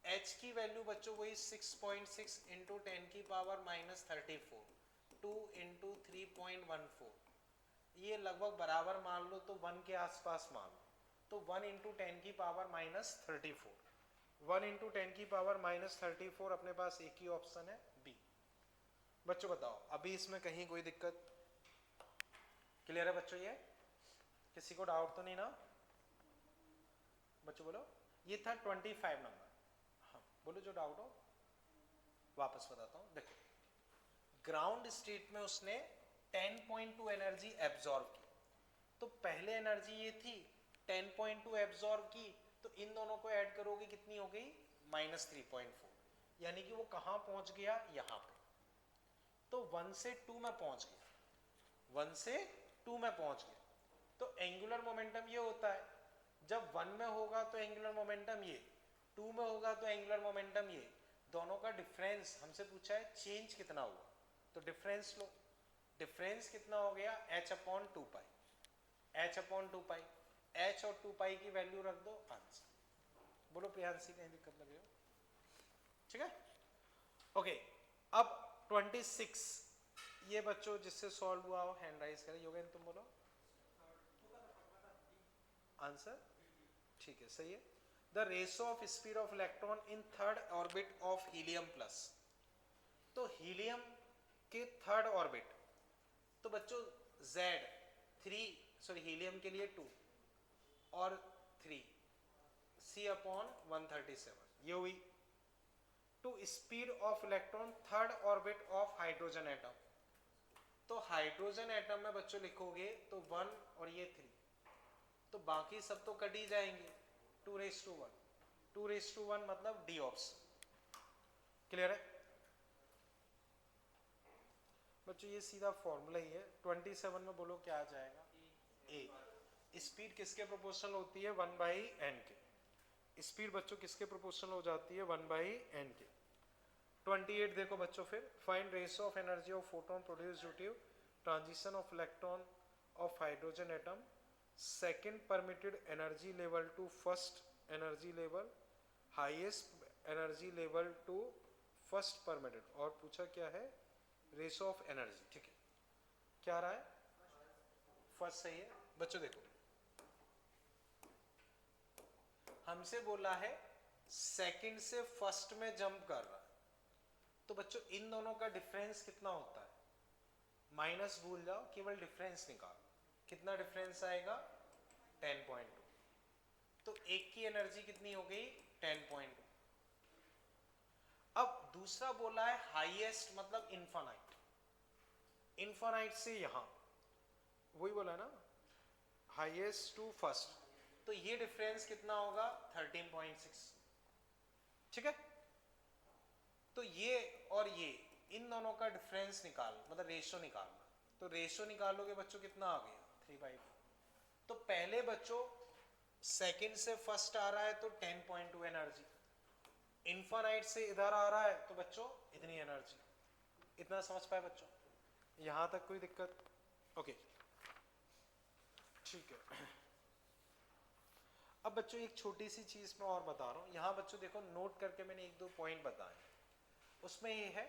h की वैल्यू बच्चों वही 6.6 इंटू 10 की पावर -34, 2 इंटू 3.14। ये लगभग बराबर मान लो तो 1 के आसपास मान लो। तो 1 इंटू 10 की पावर -34, 1 इंटू 10 की पावर -34। अपने पास एक ही ऑप्शन है बी। बच्चों बताओ अभी इसमें कहीं कोई दिक्कत? क्लियर है बच्चों? ये किसी को डाउट तो नहीं ना? बच्चों बोलो। ये था 25 नंबर। हाँ बोलो जो डाउट हो। वापस बताता हूँ, देखो ग्राउंड स्टेट में उसने 10.2 एनर्जी एब्जॉर्ब की। तो पहले एनर्जी ये थी 10.2 एब्जॉर्ब की, तो इन दोनों को ऐड करोगे कितनी हो गई? -3.4। यानी कि वो कहाँ पहुंच गया? यहाँ पे। तो 1 से 2 में पहुंच गया, 1 से 2 में पहुंच गया। तो एंगुलर मोमेंटम ये होता है, जब 1 में होगा तो एंगुलर मोमेंटम ये, 2 में होगा तो एंगुलर मोमेंटम ये। दोनों का डिफरेंस हमसे पूछा है चेंज कितना हुआ, तो डिफरेंस लो। डिफरेंस कितना हो गया? h/2π। h/2π, h और 2π की वैल्यू रख दो, आंसर। बोलो प्रियांशी कहीं दिक्कत लग रही हो? ठीक है, ओके। अब 26 ये बच्चों जिससे सॉल्व हुआ हो हैंड राइज करें। योगेन तुम बोलो आंसर। ठीक है, सही है। The ratio of speed of electron in third orbit of helium plus, तो हीलियम के थर्ड ऑर्बिट, तो बच्चों Z 3, सॉरी हीलियम के लिए 2 और 3 C/137, ये हुई। To speed of electron third orbit of hydrogen atom, तो हाइड्रोजन एटम में बच्चों लिखोगे तो 1 और ये 3, तो बाकी सब तो कट ही जाएंगे। 2⁻1, 2⁻1 मतलब डी ऑप्शन। क्लियर है बच्चों, ये सीधा फॉर्मूला ही है। 27 में बोलो क्या आ जाएगा, ए। स्पीड किसके प्रोपोर्शनल होती है, 1/n के। स्पीड बच्चों किसके प्रोपोर्शनल हो जाती है, 1/n के। 28 देखो बच्चों, फिर find ratio of energy of photon produce due to transition of electron of hydrogen atom, second permitted energy level to first energy level, highest energy level to first permitted, और पूछा क्या है, रेशो ऑफ एनर्जी। ठीक है, क्या रहा है, first सही है बच्चों। देखो हमसे बोला है सेकंड से फर्स्ट में जंप कर रहा है, तो बच्चों इन दोनों का डिफरेंस कितना होता है, माइनस भूल जाओ, केवल डिफरेंस निकालो। कितना डिफरेंस आएगा, 10.2, तो एक की एनर्जी कितनी हो गई, 10.2। अब दूसरा बोला है हाईएस्ट मतलब इनफाइनाइट, इनफाइनाइट से यहां वही बोला ना, हाईएस्ट टू फर्स्ट, तो ये डिफरेंस कितना होगा, 13.6। ठीक है, तो ये और ये इन दोनों का डिफरेंस निकाल, मतलब रेशो निकालना, तो रेशो निकालोगे बच्चों कितना आ गया, 3/4। तो पहले बच्चों सेकंड से फर्स्ट आ रहा है तो 10.2 एनर्जी, इनफाइनाइट से इधर आ रहा है तो बच्चों इतनी एनर्जी। इतना समझ पाए बच्चों, यहां तक कोई दिक्कत, ओके ठीक है। अब बच्चों एक छोटी सी चीज मैं और बता रहा हूं, यहां बच्चों देखो नोट करके मैंने 1-2 पॉइंट बताए, उसमें ये है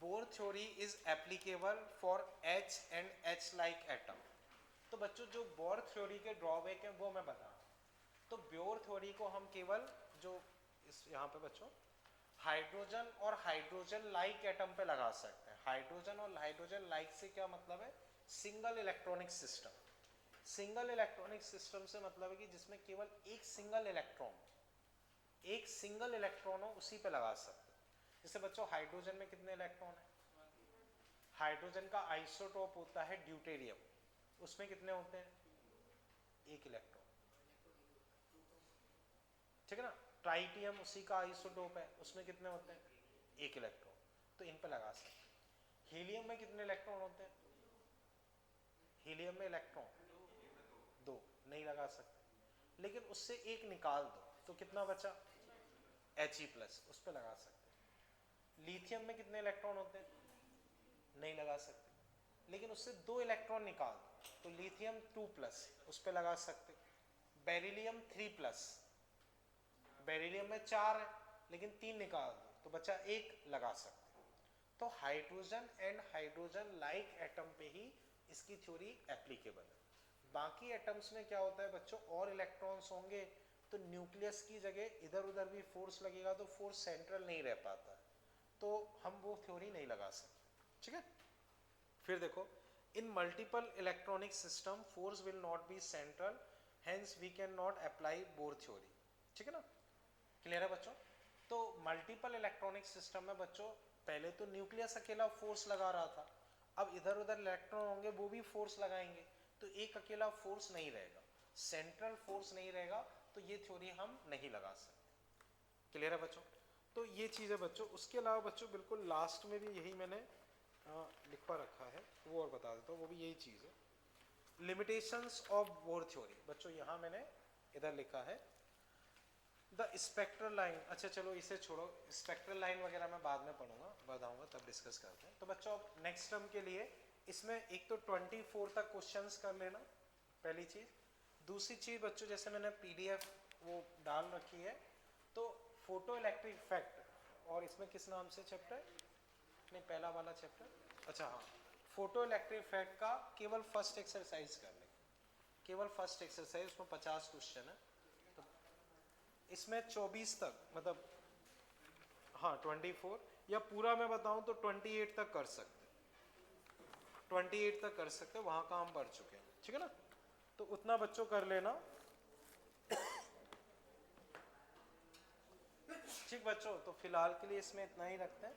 bore theory is applicable for H and H like atom. तो बच्चों जो बोर थ्योरी के ड्रॉबैक हैं वो मैं बता रहा हूं। तो बोर थ्योरी को हम केवल जो इस यहाँ पे बच्चों हाइड्रोजन और हाइड्रोजन लाइक एटम पे लगा सकते हैं। हाइड्रोजन और हाइड्रोजन लाइक से क्या मतलब है, single electronic system. Single electronic system से मतलब है कि जिसमें केवल एक सिंगल इलेक्ट्रॉन हो, उसी पे लगा सकते हैं। जैसे बच्चों हाइड्रोजन में कितने इलेक्ट्रॉन है, हाइड्रोजन का आइसोटोप होता है ड्यूटेरियम, उसमें कितने होते हैं, 1 इलेक्ट्रॉन। ठीक है ना, ट्राइटियम उसी का आइसोटोप है, उसमें कितने होते हैं, 1 इलेक्ट्रॉन। तो इन पे लगा सकते हैं। हीलियम में कितने इलेक्ट्रॉन होते हैं, हीलियम में इलेक्ट्रॉन 2, नहीं लगा सकते। लेकिन उससे एक निकाल दो तो कितना बचा, He+, उस पे लगा सकते हैं। लिथियम में कितने इलेक्ट्रॉन होते हैं, नहीं लगा सकते। लेकिन उससे 2 इलेक्ट्रॉन निकाल दो तो लिथियम 2+, उस पे लगा सकते। बेरिलियम 3+, बेरिलियम में 4 है लेकिन 3 निकाल दो तो बचा 1, लगा सकते। तो hydrogen and hydrogen like atom पे ही इसकी थ्योरी एप्लीकेबल है। बाकी एटम्स में क्या होता है बच्चों, और इलेक्ट्रॉन्स होंगे तो न्यूक्लियस की जगह इधर उधर भी फोर्स लगेगा तो फोर्स सेंट्रल नहीं रह पाता, तो हम वो थ्योरी नहीं लगा सकते। ठीक है, फिर देखो in multiple electronic system force will not be central, hence we can not apply Bohr theory. ठीक है ना, क्लियर है बच्चों। तो मल्टीपल इलेक्ट्रॉनिक सिस्टम में बच्चों पहले तो न्यूक्लियस अकेला फोर्स लगा रहा था, अब इधर उधर इलेक्ट्रॉन होंगे वो भी फोर्स लगाएंगे, तो एक अकेला फोर्स नहीं रहेगा, सेंट्रल फोर्स नहीं रहेगा, तो ये थ्योरी हम नहीं लगा सकते। क्लियर है बच्चों, तो ये चीज़ है बच्चों। उसके अलावा बच्चों बिल्कुल लास्ट में भी यही मैंने लिखवा रखा है, वो और बता देता हूँ, वो भी यही चीज़ है, लिमिटेशंस ऑफ बोर थ्योरी। बच्चों यहाँ मैंने इधर लिखा है द स्पेक्ट्रल लाइन। अच्छा चलो इसे छोड़ो, स्पेक्ट्रल लाइन वगैरह मैं बाद में पढ़ूंगा, बताऊंगा, तब डिस्कस करते हैं। तो बच्चों अब नेक्स्ट टर्म के लिए इसमें एक तो 24 तक क्वेश्चंस कर लेना, पहली चीज़। दूसरी चीज़ बच्चों जैसे मैंने PDF वो डाल रखी है, तो फोटो इलेक्ट्रिक इफेक्ट, और इसमें किस नाम से चैप्टर, नहीं पहला वाला चैप्टर, अच्छा हाँ, फोटो इलेक्ट्रिक इफेक्ट का केवल फर्स्ट एक्सरसाइज कर ले, केवल फर्स्ट एक्सरसाइज, उसमें 50 क्वेश्चन है। तो इसमें 24 तक, मतलब हाँ 24, या पूरा मैं बताऊं तो 28 तक कर सकते, 28 तक कर सकते, वहाँ का हम पढ़ चुके हैं, ठीक है ना। तो उतना बच्चों कर लेना। ठीक बच्चों, तो फिलहाल के लिए इसमें इतना ही रखते हैं।